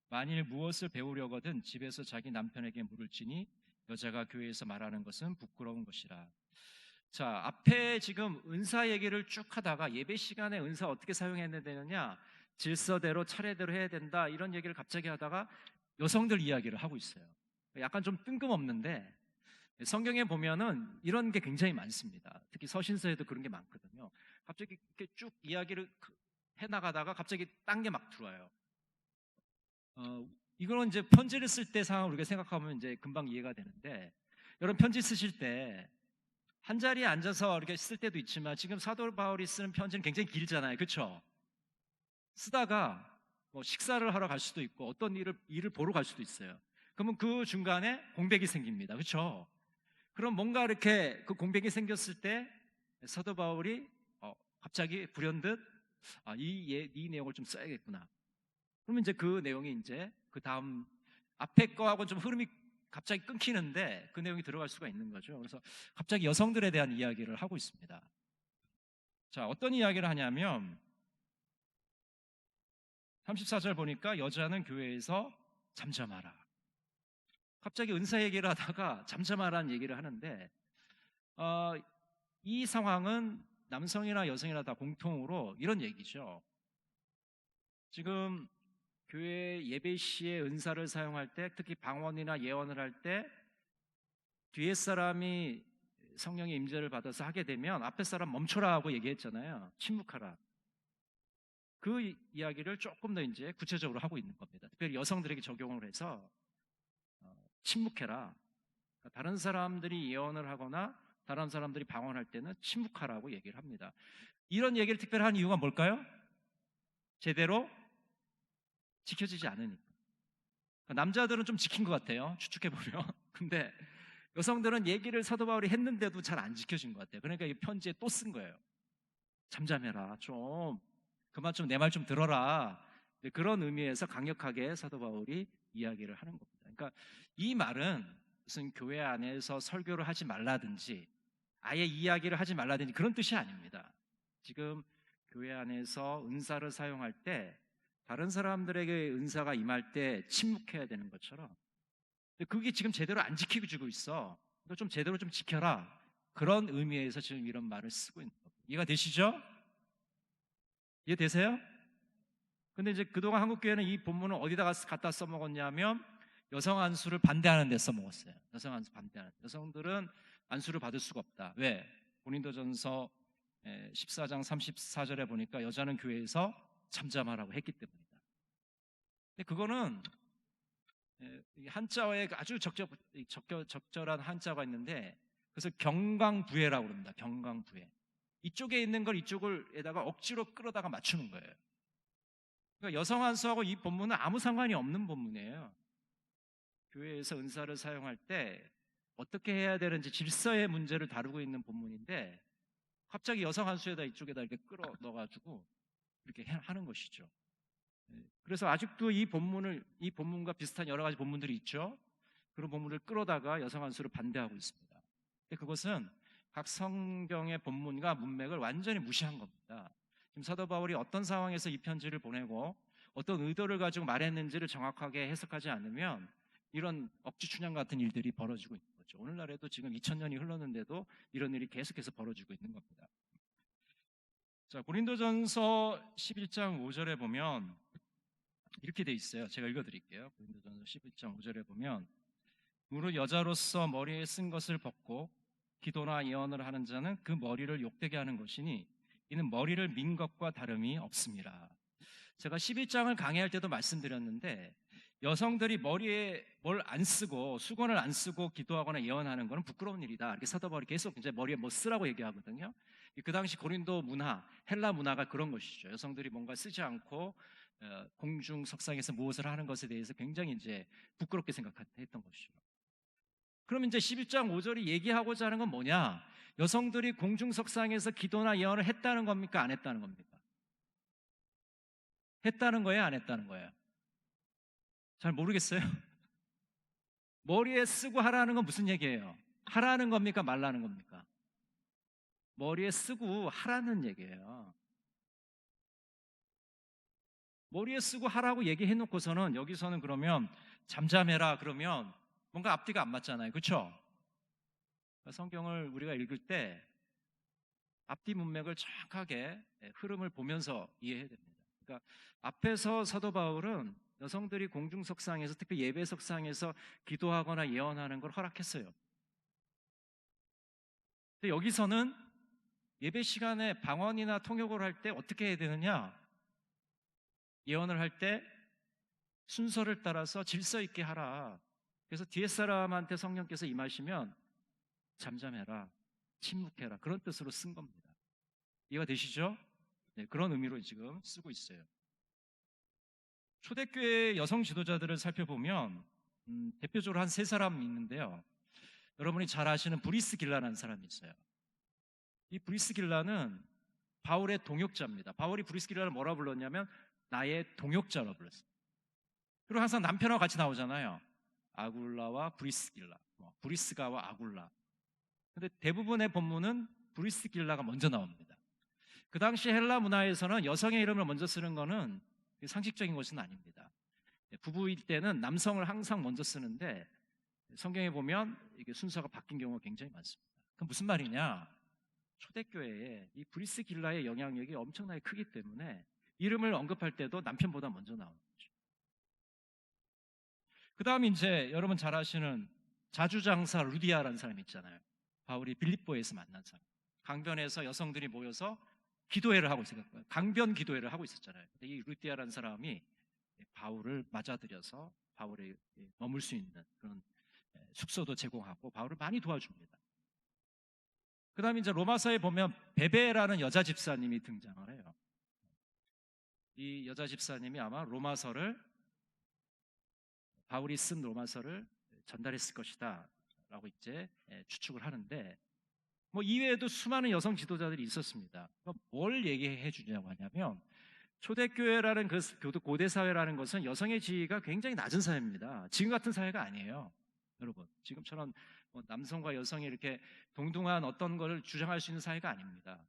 S2: 만일 무엇을 배우려거든 집에서 자기 남편에게 물을지니 여자가 교회에서 말하는 것은 부끄러운 것이라. 자, 앞에 지금 은사 얘기를 쭉 하다가 예배 시간에 은사 어떻게 사용해야 되느냐, 질서대로 차례대로 해야 된다, 이런 얘기를 갑자기 하다가 여성들 이야기를 하고 있어요. 약간 좀 뜬금없는데 성경에 보면은 이런 게 굉장히 많습니다. 특히 서신서에도 그런 게 많거든요. 갑자기 이렇게 쭉 이야기를 해나가다가 갑자기 딴 게 막 들어와요. 이거는 이제 편지를 쓸 때 상황을 우리가 생각하면 이제 금방 이해가 되는데, 여러분 편지 쓰실 때 한 자리에 앉아서 이렇게 쓸 때도 있지만 지금 사도 바울이 쓰는 편지는 굉장히 길잖아요. 그렇죠? 쓰다가 뭐 식사를 하러 갈 수도 있고 어떤 일을 보러 갈 수도 있어요. 그러면 그 중간에 공백이 생깁니다. 그렇죠? 그럼 뭔가 이렇게 그 공백이 생겼을 때 사도 바울이 갑자기 불현듯 이 내용을 좀 써야겠구나. 그러면 이제 그 내용이 이제 그 다음 앞에 거하고 좀 흐름이 갑자기 끊기는데 그 내용이 들어갈 수가 있는 거죠. 그래서 갑자기 여성들에 대한 이야기를 하고 있습니다. 자, 어떤 이야기를 하냐면 34절 보니까 여자는 교회에서 잠잠하라. 갑자기 은사 얘기를 하다가 잠잠하라는 얘기를 하는데 이 상황은 남성이나 여성이나 다 공통으로 이런 얘기죠. 지금 교회 예배 시에 은사를 사용할 때, 특히 방언이나 예언을 할 때 뒤에 사람이 성령의 임재를 받아서 하게 되면 앞에 사람 멈춰라 하고 얘기했잖아요. 침묵하라. 그 이야기를 조금 더 이제 구체적으로 하고 있는 겁니다. 특별히 여성들에게 적용을 해서 침묵해라. 그러니까 다른 사람들이 예언을 하거나 다른 사람들이 방언할 때는 침묵하라고 얘기를 합니다. 이런 얘기를 특별히 한 이유가 뭘까요? 제대로 지켜지지 않으니까. 남자들은 좀 지킨 것 같아요. 추측해보면. 근데 여성들은 얘기를 사도 바울이 했는데도 잘 안 지켜진 것 같아요. 그러니까 이 편지에 또 쓴 거예요. 잠잠해라. 좀 그만 좀 내 말 좀 들어라. 그런 의미에서 강력하게 사도 바울이 이야기를 하는 겁니다. 그러니까 이 말은 무슨 교회 안에서 설교를 하지 말라든지 아예 이야기를 하지 말라든지 그런 뜻이 아닙니다. 지금 교회 안에서 은사를 사용할 때 다른 사람들에게 은사가 임할 때 침묵해야 되는 것처럼, 그게 지금 제대로 안 지키고 있어. 그러니까 좀 제대로 좀 지켜라. 그런 의미에서 지금 이런 말을 쓰고 있는 겁니다. 이해가 되시죠? 이해되세요? 근데 이제 그동안 한국교회는 이 본문을 어디다가 갖다 써먹었냐면 여성 안수를 반대하는 데 써먹었어요. 여성 안수 반대하는 데. 여성들은 안수를 받을 수가 없다. 왜? 고린도전서 14장 34절에 보니까 여자는 교회에서 잠잠하라고 했기 때문이다. 근데 그거는 이 한자어에 아주 적절한 한자가 있는데 그래서 경강부회라고 그럽니다. 경강부회. 이쪽에 있는 걸 이쪽을에다가 억지로 끌어다가 맞추는 거예요. 그러니까 여성 한수하고 이 본문은 아무 상관이 없는 본문이에요. 교회에서 은사를 사용할 때 어떻게 해야 되는지 질서의 문제를 다루고 있는 본문인데 갑자기 여성 한수에다 이쪽에다 이렇게 끌어 넣어가지고 이렇게 하는 것이죠. 그래서 아직도 이 본문과 비슷한 여러 가지 본문들이 있죠. 그런 본문을 끌어다가 여성 한수를 반대하고 있습니다. 근데 그것은 각 성경의 본문과 문맥을 완전히 무시한 겁니다. 지금 사도 바울이 어떤 상황에서 이 편지를 보내고 어떤 의도를 가지고 말했는지를 정확하게 해석하지 않으면 이런 억지 춘향 같은 일들이 벌어지고 있는 거죠. 오늘날에도 지금 2000년이 흘렀는데도 이런 일이 계속해서 벌어지고 있는 겁니다. 자, 고린도전서 11장 5절에 보면 이렇게 돼 있어요. 제가 읽어드릴게요. 고린도전서 11장 5절에 보면 무릇 여자로서 머리에 쓴 것을 벗고 기도나 예언을 하는 자는 그 머리를 욕되게 하는 것이니 이는 머리를 민 것과 다름이 없습니다. 제가 11장을 강의할 때도 말씀드렸는데 여성들이 머리에 뭘 안 쓰고 수건을 안 쓰고 기도하거나 예언하는 것은 부끄러운 일이다. 이렇게 사도 바울이 계속 이제 머리에 뭐 쓰라고 얘기하거든요. 그 당시 고린도 문화, 헬라 문화가 그런 것이죠. 여성들이 뭔가 쓰지 않고 공중 석상에서 무엇을 하는 것에 대해서 굉장히 이제 부끄럽게 생각했던 것이죠. 그럼 이제 11장 5절이 얘기하고자 하는 건 뭐냐? 여성들이 공중 석상에서 기도나 예언을 했다는 겁니까? 안 했다는 겁니까? 했다는 거예요? 안 했다는 거예요? 잘 모르겠어요. 머리에 쓰고 하라는 건 무슨 얘기예요? 하라는 겁니까? 말라는 겁니까? 머리에 쓰고 하라는 얘기예요. 머리에 쓰고 하라고 얘기해 놓고서는 여기서는 그러면 잠잠해라 그러면 뭔가 앞뒤가 안 맞잖아요. 그렇죠? 성경을 우리가 읽을 때 앞뒤 문맥을 정확하게 흐름을 보면서 이해해야 됩니다. 그러니까 앞에서 사도 바울은 여성들이 공중석상에서 특히 예배석상에서 기도하거나 예언하는 걸 허락했어요. 근데 여기서는 예배 시간에 방언이나 통역을 할 때 어떻게 해야 되느냐? 예언을 할 때 순서를 따라서 질서 있게 하라. 그래서 뒤에 사람한테 성령께서 임하시면 잠잠해라, 침묵해라 그런 뜻으로 쓴 겁니다. 이해가 되시죠? 네, 그런 의미로 지금 쓰고 있어요. 초대교회 여성 지도자들을 살펴보면 대표적으로 한 세 사람 있는데요. 여러분이 잘 아시는 브리스길라라는 사람이 있어요. 이 브리스길라는 바울의 동역자입니다. 바울이 브리스길라를 뭐라 불렀냐면 나의 동역자라고 불렀어요. 그리고 항상 남편하고 같이 나오잖아요. 아굴라와 브리스길라, 브리스가와 아굴라. 근데 대부분의 본문은 브리스길라가 먼저 나옵니다. 그 당시 헬라 문화에서는 여성의 이름을 먼저 쓰는 것은 상식적인 것은 아닙니다. 부부일 때는 남성을 항상 먼저 쓰는데 성경에 보면 이게 순서가 바뀐 경우가 굉장히 많습니다. 그럼 무슨 말이냐? 초대교회에 이 브리스길라의 영향력이 엄청나게 크기 때문에 이름을 언급할 때도 남편보다 먼저 나오는 거죠. 그 다음에 이제 여러분 잘 아시는 자주장사 루디아라는 사람이 있잖아요. 바울이 빌립보에서 만난 사람. 강변에서 여성들이 모여서 기도회를 하고 있었거든요. 강변 기도회를 하고 있었잖아요. 근데 이 루디아라는 사람이 바울을 맞아들여서 바울에 머물 수 있는 그런 숙소도 제공하고 바울을 많이 도와줍니다. 그 다음에 이제 로마서에 보면 베베라는 여자 집사님이 등장을 해요. 이 여자 집사님이 아마 바울이 쓴 로마서를 전달했을 것이다 라고 이제 추측을 하는데 이외에도 수많은 여성 지도자들이 있었습니다. 뭘 얘기해 주냐고 하냐면 초대교회라는 그 고대 사회라는 것은 여성의 지위가 굉장히 낮은 사회입니다. 지금 같은 사회가 아니에요. 여러분 지금처럼 남성과 여성이 이렇게 동등한 어떤 걸 주장할 수 있는 사회가 아닙니다.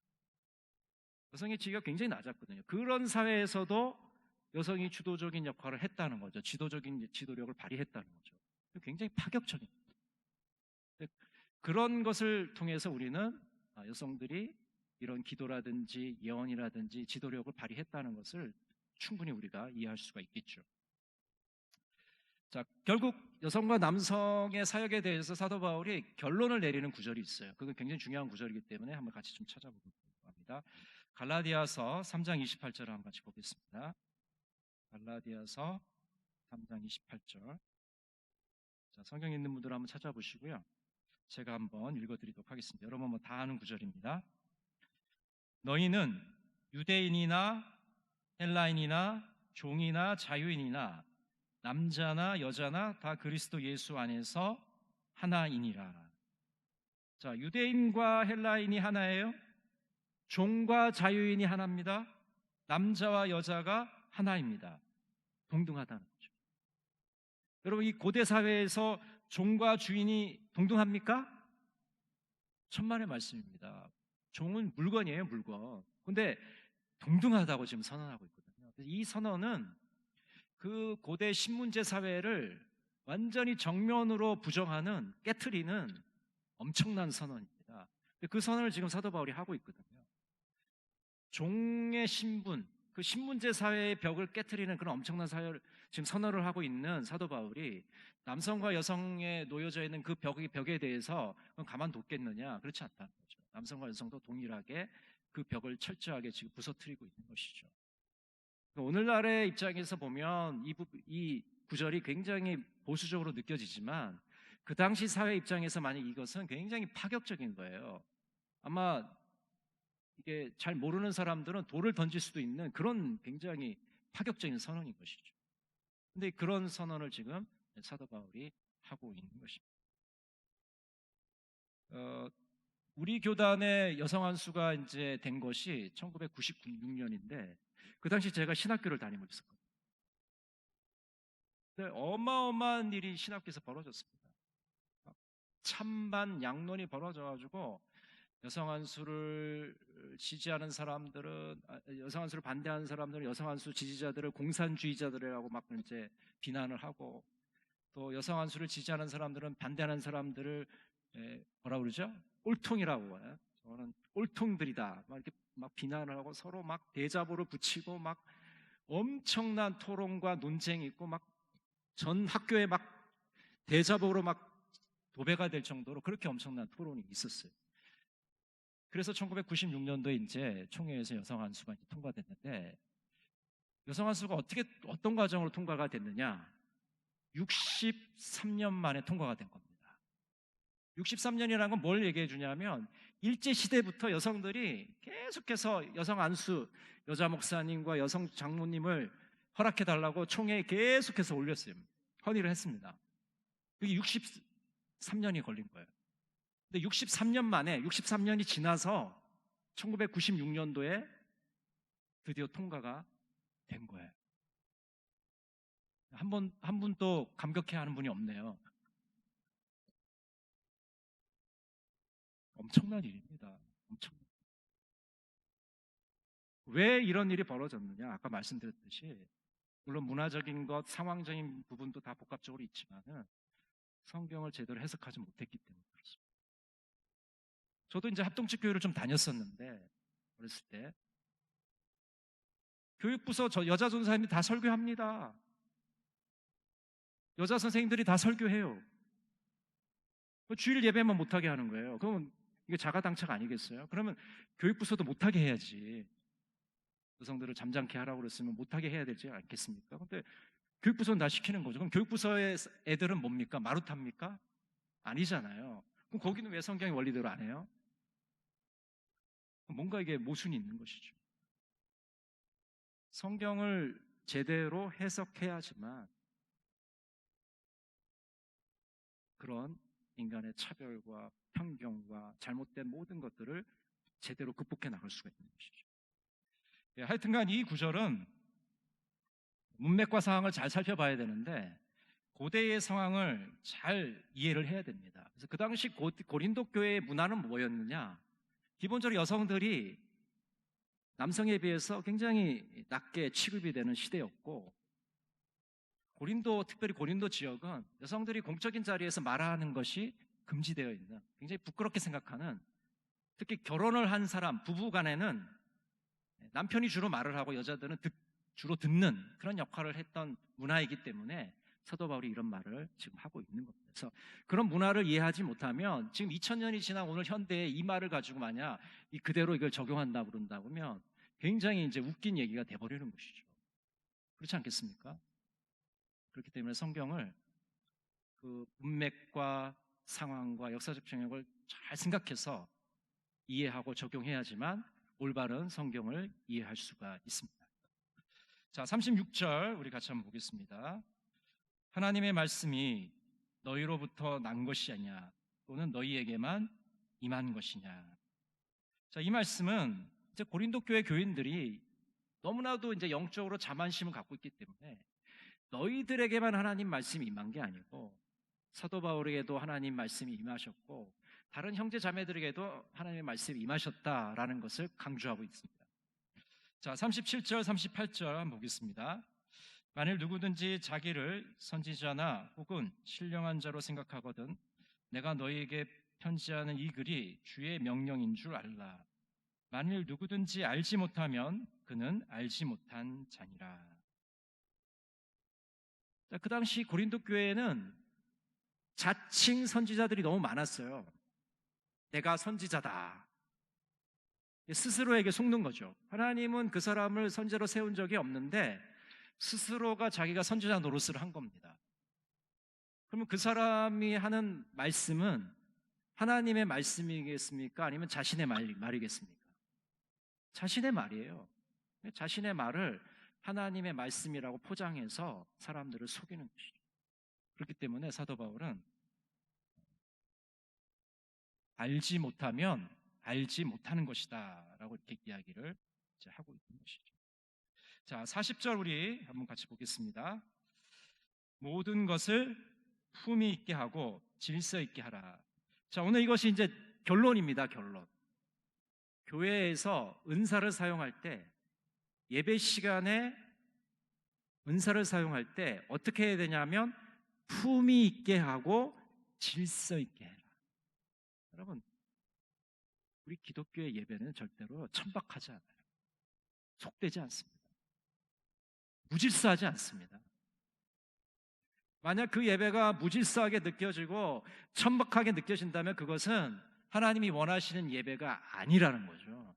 S2: 여성의 지위가 굉장히 낮았거든요. 그런 사회에서도 여성이 주도적인 역할을 했다는 거죠. 지도적인 지도력을 발휘했다는 거죠. 굉장히 파격적입니다. 그런 것을 통해서 우리는 여성들이 이런 기도라든지 예언이라든지 지도력을 발휘했다는 것을 충분히 우리가 이해할 수가 있겠죠. 자, 결국 여성과 남성의 사역에 대해서 사도 바울이 결론을 내리는 구절이 있어요. 그건 굉장히 중요한 구절이기 때문에 한번 같이 좀 찾아보도록 합니다. 갈라디아서 3장 28절을 한번 같이 보겠습니다. 갈라디아서 3장 28절. 자, 성경 있는 분들 한번 찾아보시고요. 제가 한번 읽어드리도록 하겠습니다. 여러분 뭐 다 아는 구절입니다. 너희는 유대인이나 헬라인이나 종이나 자유인이나 남자나 여자나 다 그리스도 예수 안에서 하나이니라. 자, 유대인과 헬라인이 하나예요. 종과 자유인이 하나입니다. 남자와 여자가 하나입니다. 동등하다는 거죠. 여러분, 이 고대 사회에서 종과 주인이 동등합니까? 천만의 말씀입니다. 종은 물건이에요, 물건. 근데 동등하다고 지금 선언하고 있거든요. 이 선언은 그 고대 신문제 사회를 완전히 정면으로 부정하는, 깨트리는 엄청난 선언입니다. 그 선언을 지금 사도 바울이 하고 있거든요. 종의 신분, 그 신문제 사회의 벽을 깨트리는 그런 엄청난 사회를 지금 선언을 하고 있는 사도 바울이 남성과 여성에 놓여져 있는 그 벽에 대해서 가만뒀겠느냐? 그렇지 않다는 거죠. 남성과 여성도 동일하게 그 벽을 철저하게 지금 부서뜨리고 있는 것이죠. 오늘날의 입장에서 보면 이 구절이 굉장히 보수적으로 느껴지지만 그 당시 사회 입장에서 만약 이것은 굉장히 파격적인 거예요. 아마 이게 잘 모르는 사람들은 돌을 던질 수도 있는 그런 굉장히 파격적인 선언인 것이죠. 근데 그런 선언을 지금 사도 바울이 하고 있는 것입니다. 우리 교단의 여성 안수가 이제 된 것이 1996년인데 그 당시 제가 신학교를 다니고 있었거든요. 근데 어마어마한 일이 신학교에서 벌어졌습니다. 찬반 양론이 벌어져가지고 여성 안수를 지지하는 사람들은, 여성 안수를 반대하는 사람들은 여성 안수 지지자들을 공산주의자들이라고 막 이제 비난을 하고, 또 여성 안수를 지지하는 사람들은 반대하는 사람들을 뭐라 그러죠? 꼴통이라고 해요. 저는 꼴통들이다. 막 이렇게 막 비난을 하고 서로 막 대자보를 붙이고 막 엄청난 토론과 논쟁이 있고 막 전 학교에 막 대자보로 막 도배가 될 정도로 그렇게 엄청난 토론이 있었어요. 그래서 1996년도에 이제 총회에서 여성 안수가 이제 통과됐는데, 여성 안수가 어떤 과정으로 통과가 됐느냐? 63년 만에 통과가 된 겁니다. 63년이라는 건 뭘 얘기해 주냐면 일제시대부터 여성들이 계속해서 여성 안수, 여자 목사님과 여성 장로님을 허락해 달라고 총회에 계속해서 올렸어요. 헌의를 했습니다. 그게 63년이 걸린 거예요. 근데 63년이 지나서 1996년도에 드디어 통과가 된 거예요. 한 분도 감격해 하는 분이 없네요. 엄청난 일입니다. 왜 이런 일이 벌어졌느냐? 아까 말씀드렸듯이 물론 문화적인 것, 상황적인 부분도 다 복합적으로 있지만은 성경을 제대로 해석하지 못했기 때문에 그렇습니다. 저도 이제 합동측 교회를 좀 다녔었는데 어렸을 때 교육부서 여자 전사님이 다 설교합니다. 여자 선생님들이 다 설교해요. 주일 예배만 못하게 하는 거예요. 그러면 이게 자가당착 아니겠어요? 그러면 교육부서도 못하게 해야지. 여성들을 잠잠케 하라고 그랬으면 못하게 해야 되지 않겠습니까? 근데 교육부서는 다 시키는 거죠. 그럼 교육부서의 애들은 뭡니까? 마루탑니까? 아니잖아요. 그럼 거기는 왜 성경의 원리대로 안 해요? 뭔가 이게 모순이 있는 것이죠. 성경을 제대로 해석해야지만 그런 인간의 차별과 편견과 잘못된 모든 것들을 제대로 극복해 나갈 수가 있는 것이죠. 하여튼간 이 구절은 문맥과 상황을 잘 살펴봐야 되는데 고대의 상황을 잘 이해를 해야 됩니다. 그래서 그 당시 고린도 교회의 문화는 뭐였느냐? 기본적으로 여성들이 남성에 비해서 굉장히 낮게 취급이 되는 시대였고, 특별히 고린도 지역은 여성들이 공적인 자리에서 말하는 것이 금지되어 있는, 굉장히 부끄럽게 생각하는, 특히 결혼을 한 사람, 부부 간에는 남편이 주로 말을 하고 여자들은 주로 듣는 그런 역할을 했던 문화이기 때문에 사도 바울이 이런 말을 지금 하고 있는 겁니다. 그래서 그런 문화를 이해하지 못하면 지금 2000년이 지난 오늘 현대에 이 말을 가지고 만약 그대로 이걸 적용한다 그런다면 굉장히 이제 웃긴 얘기가 돼버리는 것이죠. 그렇지 않겠습니까? 그렇기 때문에 성경을 그 문맥과 상황과 역사적 정역을 잘 생각해서 이해하고 적용해야지만 올바른 성경을 이해할 수가 있습니다. 자, 36절 우리 같이 한번 보겠습니다. 하나님의 말씀이 너희로부터 난 것이 아니냐 또는 너희에게만 임한 것이냐. 자, 이 말씀은 이제 고린도 교회 교인들이 너무나도 이제 영적으로 자만심을 갖고 있기 때문에 너희들에게만 하나님 말씀이 임한 게 아니고 사도 바울에게도 하나님 말씀이 임하셨고 다른 형제 자매들에게도 하나님의 말씀이 임하셨다라는 것을 강조하고 있습니다. 자, 37절 38절 한번 보겠습니다. 만일 누구든지 자기를 선지자나 혹은 신령한 자로 생각하거든 내가 너희에게 편지하는 이 글이 주의 명령인 줄 알라. 만일 누구든지 알지 못하면 그는 알지 못한 자니라. 자, 그 당시 고린도 교회에는 자칭 선지자들이 너무 많았어요. 내가 선지자다. 스스로에게 속는 거죠. 하나님은 그 사람을 선지자로 세운 적이 없는데 스스로가 자기가 선지자 노릇을 한 겁니다. 그러면 그 사람이 하는 말씀은 하나님의 말씀이겠습니까? 아니면 자신의 말이겠습니까? 자신의 말이에요. 자신의 말을 하나님의 말씀이라고 포장해서 사람들을 속이는 것이죠. 그렇기 때문에 사도 바울은 알지 못하면 알지 못하는 것이다 라고 이렇게 이야기를 이제 하고 있는 것이죠. 자, 40절 우리 한번 같이 보겠습니다. 모든 것을 품위 있게 하고 질서 있게 하라. 자, 오늘 이것이 이제 결론입니다. 결론. 교회에서 은사를 사용할 때 예배 시간에 은사를 사용할 때 어떻게 해야 되냐면 품위 있게 하고 질서 있게 해라. 여러분, 우리 기독교의 예배는 절대로 천박하지 않아요. 속되지 않습니다. 무질서하지 않습니다. 만약 그 예배가 무질서하게 느껴지고 천박하게 느껴진다면 그것은 하나님이 원하시는 예배가 아니라는 거죠.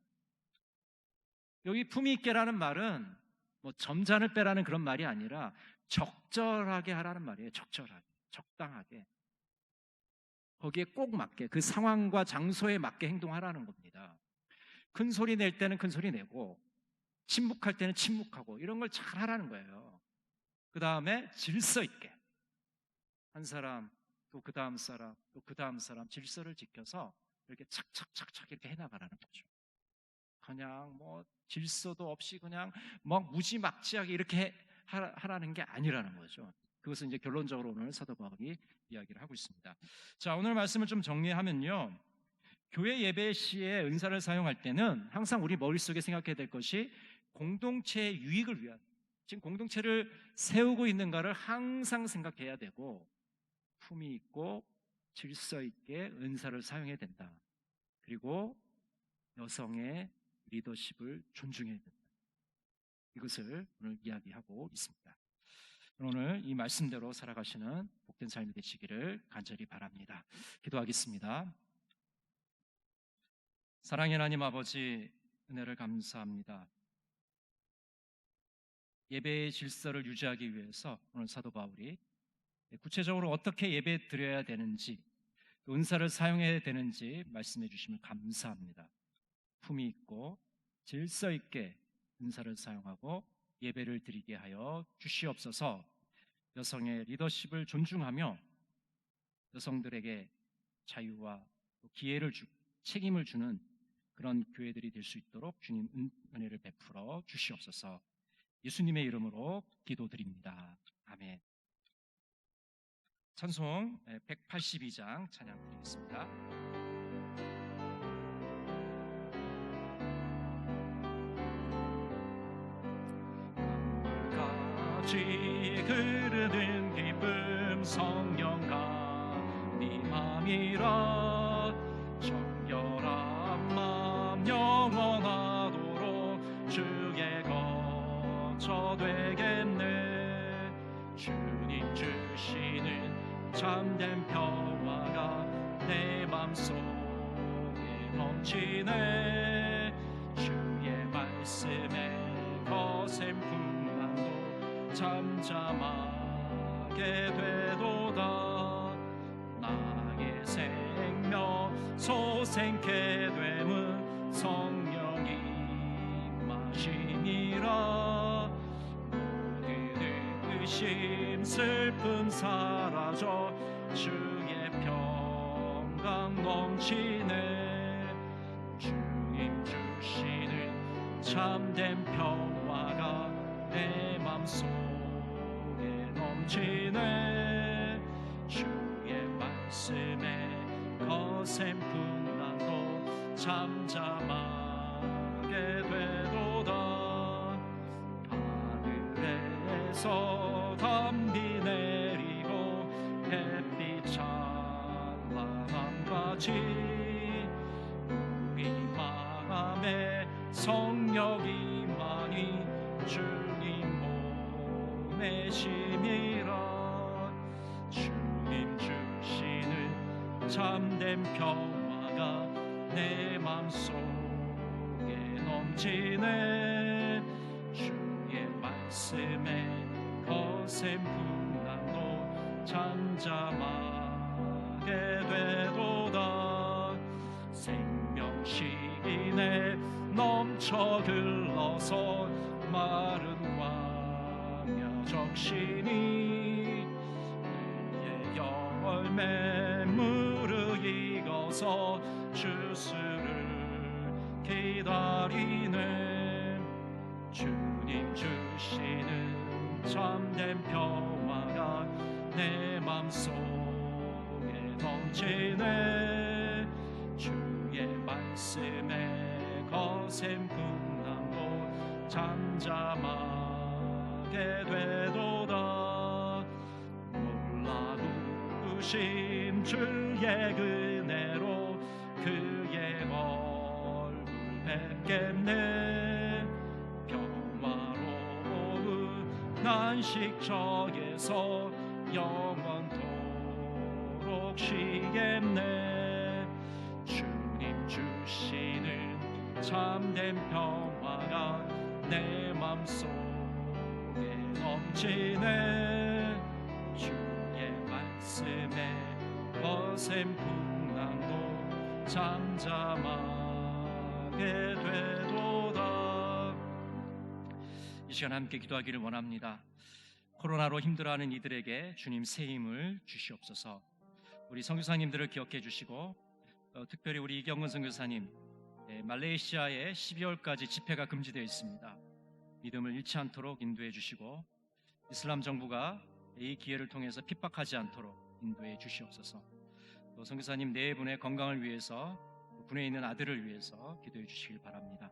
S2: 여기 품위 있게라는 말은 뭐 점잔을 빼라는 그런 말이 아니라 적절하게 하라는 말이에요. 적절하게, 적당하게. 거기에 꼭 맞게, 그 상황과 장소에 맞게 행동하라는 겁니다. 큰 소리 낼 때는 큰 소리 내고 침묵할 때는 침묵하고 이런 걸 잘 하라는 거예요. 그 다음에 질서 있게 한 사람, 또 그 다음 사람, 또 그 다음 사람 질서를 지켜서 이렇게 착착착착 이렇게 해나가라는 거죠. 그냥 뭐 질서도 없이 그냥 막 무지막지하게 이렇게 하라는 게 아니라는 거죠. 그것은 이제 결론적으로 오늘 사도 바울이 이야기를 하고 있습니다. 자, 오늘 말씀을 좀 정리하면요, 교회 예배 시에 은사를 사용할 때는 항상 우리 머릿속에 생각해야 될 것이 공동체의 유익을 위한, 지금 공동체를 세우고 있는가를 항상 생각해야 되고 품위 있고 질서 있게 은사를 사용해야 된다. 그리고 여성의 리더십을 존중해야 된다. 이것을 오늘 이야기하고 있습니다. 오늘 이 말씀대로 살아가시는 복된 삶이 되시기를 간절히 바랍니다. 기도하겠습니다. 사랑의 하나님 아버지, 은혜를 감사합니다. 예배의 질서를 유지하기 위해서 오늘 사도 바울이 구체적으로 어떻게 예배 드려야 되는지, 은사를 사용해야 되는지 말씀해 주심을 감사합니다. 품위 있고 질서 있게 은사를 사용하고 예배를 드리게 하여 주시옵소서. 여성의 리더십을 존중하며 여성들에게 자유와 기회를 주고 책임을 주는 그런 교회들이 될 수 있도록 주님 은혜를 베풀어 주시옵소서. 예수님의 이름으로 기도드립니다. 아멘. 찬송 182장 찬양 드리겠습니다. 같이 흐르는 기쁨 성령과 네 맘이라 정결한 맘 영원하도록 주의 거처 되겠네. 주님 주시는 참된 평화가 내 맘속에 넘치네. 주의 말씀에 거센 풍랑도 잠잠하게 되도다. 나의 생명 소생케 됨은 성령이 마시니라. 모든 의심 슬픔 사라져 주의 평강 넘치네. 주님 주시는 참된 평화가 내 맘속에 넘치네. 주의 말씀에 거센 풍랑도 잠잠하게 되도다. 하늘에서 담비 내리고 햇빛 찬란함같이 우리 마음에 성령이 많이 주님 보내심이라. 주님 주시는 참된 평화가 내 맘속에 넘치네. 주의 말씀에 거센 풍랑도 잠잠하게 되도다. 생명식이네 넘쳐 흘러서 마른 광야 적시니 그의 열매 무르익어서 주수를 기다리네. 주님 주시는 참된 평화가 내 맘속에 넘치네. 주의 말씀에 거센 풍랑도 잠잠하게 되도다. 놀라 누구심 주의 은혜로 그의 얼굴 뵙겠네. 평화로운 난식처에서 영원토록 쉬겠네. 주님 주시는 참된 평화가 내 맘속에 넘치네. 주의 말씀에 거센 풍랑도 잠잠하게 되도다. 이 시간 함께 기도하기를 원합니다. 코로나로 힘들어하는 이들에게 주님 새 힘을 주시옵소서. 우리 선교사님들을 기억해 주시고 특별히 우리 이경근 선교사님, 말레이시아에 12월까지 집회가 금지되어 있습니다. 믿음을 잃지 않도록 인도해 주시고 이슬람 정부가 이 기회를 통해서 핍박하지 않도록 인도해 주시옵소서. 또 선교사님 네 분의 건강을 위해서, 군에 있는 아들을 위해서 기도해 주시길 바랍니다.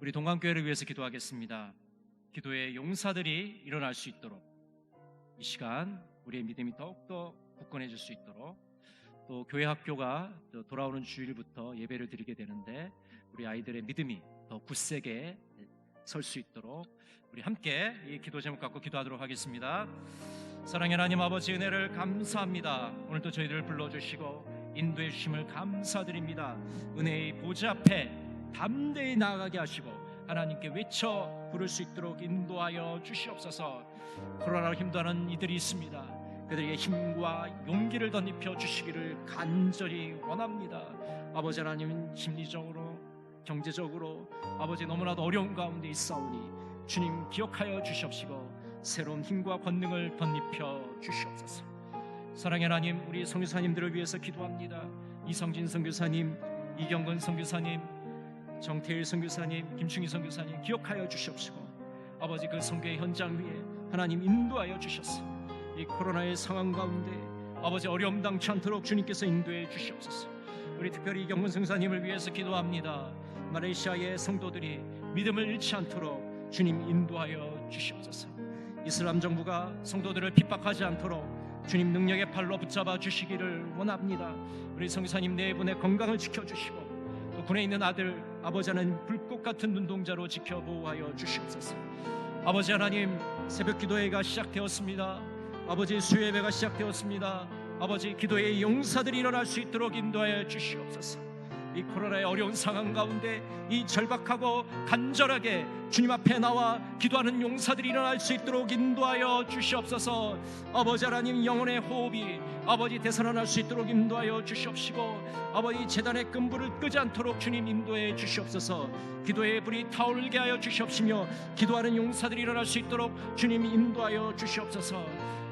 S2: 우리 동관교회를 위해서 기도하겠습니다. 기도의 용사들이 일어날 수 있도록, 이 시간 우리의 믿음이 더욱더 굳건해질 수 있도록, 또 교회 학교가 또 돌아오는 주일부터 예배를 드리게 되는데 우리 아이들의 믿음이 더 굳세게 설 수 있도록 우리 함께 이 기도 제목 갖고 기도하도록 하겠습니다. 사랑의 하나님 아버지, 은혜를 감사합니다. 오늘도 저희들을 불러주시고 인도해 주심을 감사드립니다. 은혜의 보좌 앞에 담대히 나아가게 하시고 하나님께 외쳐 부를 수 있도록 인도하여 주시옵소서. 코로나로 힘들어하는 이들이 있습니다. 그들에게 힘과 용기를 덧입혀 주시기를 간절히 원합니다. 아버지 하나님, 심리적으로 경제적으로 아버지 너무나도 어려운 가운데 있사오니 주님 기억하여 주시옵시고 새로운 힘과 권능을 덧입혀 주시옵소서. 사랑의 하나님, 우리 선교사님들을 위해서 기도합니다. 이성진 선교사님, 이경근 선교사님, 정태일 선교사님, 김충희 선교사님 기억하여 주시옵시고 아버지 그 선교의 현장 위에 하나님 인도하여 주셨어. 이 코로나의 상황 가운데 아버지 어려움 당치 않도록 주님께서 인도해 주시옵소서. 우리 특별히 이경근 선교사님을 위해서 기도합니다. 말레이시아의 성도들이 믿음을 잃지 않도록 주님 인도하여 주시옵소서. 이슬람 정부가 성도들을 핍박하지 않도록 주님 능력의 팔로 붙잡아 주시기를 원합니다. 우리 선교사님 네 분의 건강을 지켜주시고 또 군에 있는 아들 아버지 하나님 불꽃 같은 눈동자로 지켜 보호하여 주시옵소서. 아버지 하나님, 새벽 기도회가 시작되었습니다. 아버지 수요예배가 시작되었습니다. 아버지 기도의 용사들이 일어날 수 있도록 인도하여 주시옵소서.
S4: 이 코로나의 어려운 상황 가운데 이 절박하고 간절하게 주님 앞에 나와 기도하는 용사들이 일어날 수 있도록 인도하여 주시옵소서. 아버지 하나님, 영혼의 호흡이 아버지 되살아날 수 있도록 인도하여 주시옵시고, 아버지 제단의 끈불을 끄지 않도록 주님 인도해 주시옵소서. 기도의 불이 타오르게 하여 주시옵시며 기도하는 용사들이 일어날 수 있도록 주님 인도하여 주시옵소서.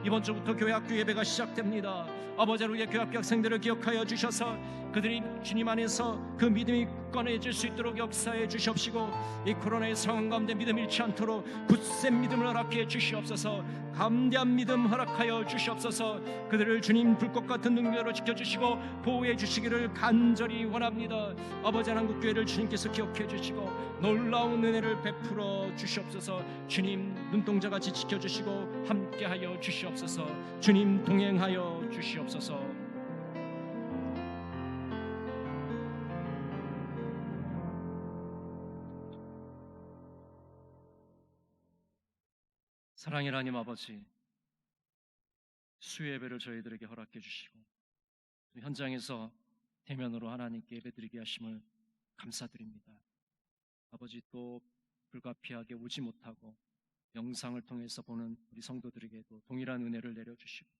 S4: 이번 주부터 교회 학교 예배가 시작됩니다. 아버지, 우리의 교회 학교 학생들을 기억하여 주셔서 그들이 주님 안에서 그 믿음이 꺼내질 수 있도록 역사해 주시옵시고, 이 코로나의 상황 가운데 믿음 잃지 않도록 굳센 믿음을 허락해 주시옵소서. 감대한 믿음 허락하여 주시옵소서. 그들을 주님 불꽃 같은 능력으로 지켜주시고 보호해 주시기를 간절히 원합니다. 아버지, 한국교회를 주님께서 기억해 주시고 놀라운 은혜를 베풀어 주시옵소서. 주님 눈동자같이 지켜주시고 함께하여 주시옵소서. 주님 동행하여 주시옵소서.
S2: 사랑의 하나님 아버지, 수요 예배를 저희들에게 허락해 주시고 또 현장에서 대면으로 하나님께 예배드리게 하심을 감사드립니다. 아버지, 또 불가피하게 오지 못하고 영상을 통해서 보는 우리 성도들에게도 동일한 은혜를 내려주시고,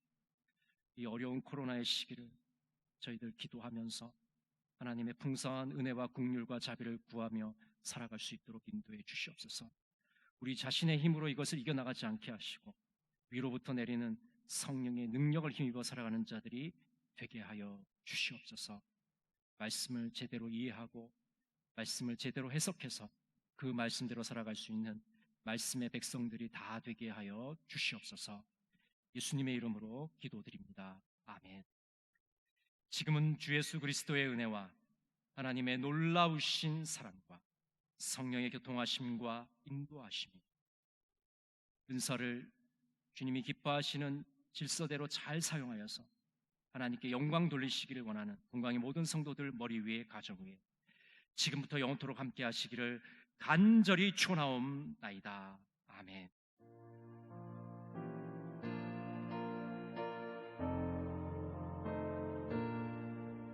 S2: 이 어려운 코로나의 시기를 저희들 기도하면서 하나님의 풍성한 은혜와 긍휼과 자비를 구하며 살아갈 수 있도록 인도해 주시옵소서. 우리 자신의 힘으로 이것을 이겨나가지 않게 하시고 위로부터 내리는 성령의 능력을 힘입어 살아가는 자들이 되게 하여 주시옵소서. 말씀을 제대로 이해하고 말씀을 제대로 해석해서 그 말씀대로 살아갈 수 있는 말씀의 백성들이 다 되게 하여 주시옵소서. 예수님의 이름으로 기도드립니다. 아멘. 지금은 주 예수 그리스도의 은혜와 하나님의 놀라우신 사랑과 성령의 교통하심과 인도하심이, 은사를 주님이 기뻐하시는 질서대로 잘 사용하여서 하나님께 영광 돌리시기를 원하는 동강의 모든 성도들 머리 위에 가정 위에 지금부터 영원토록 함께 하시기를 간절히 축원하옵나이다. 아멘.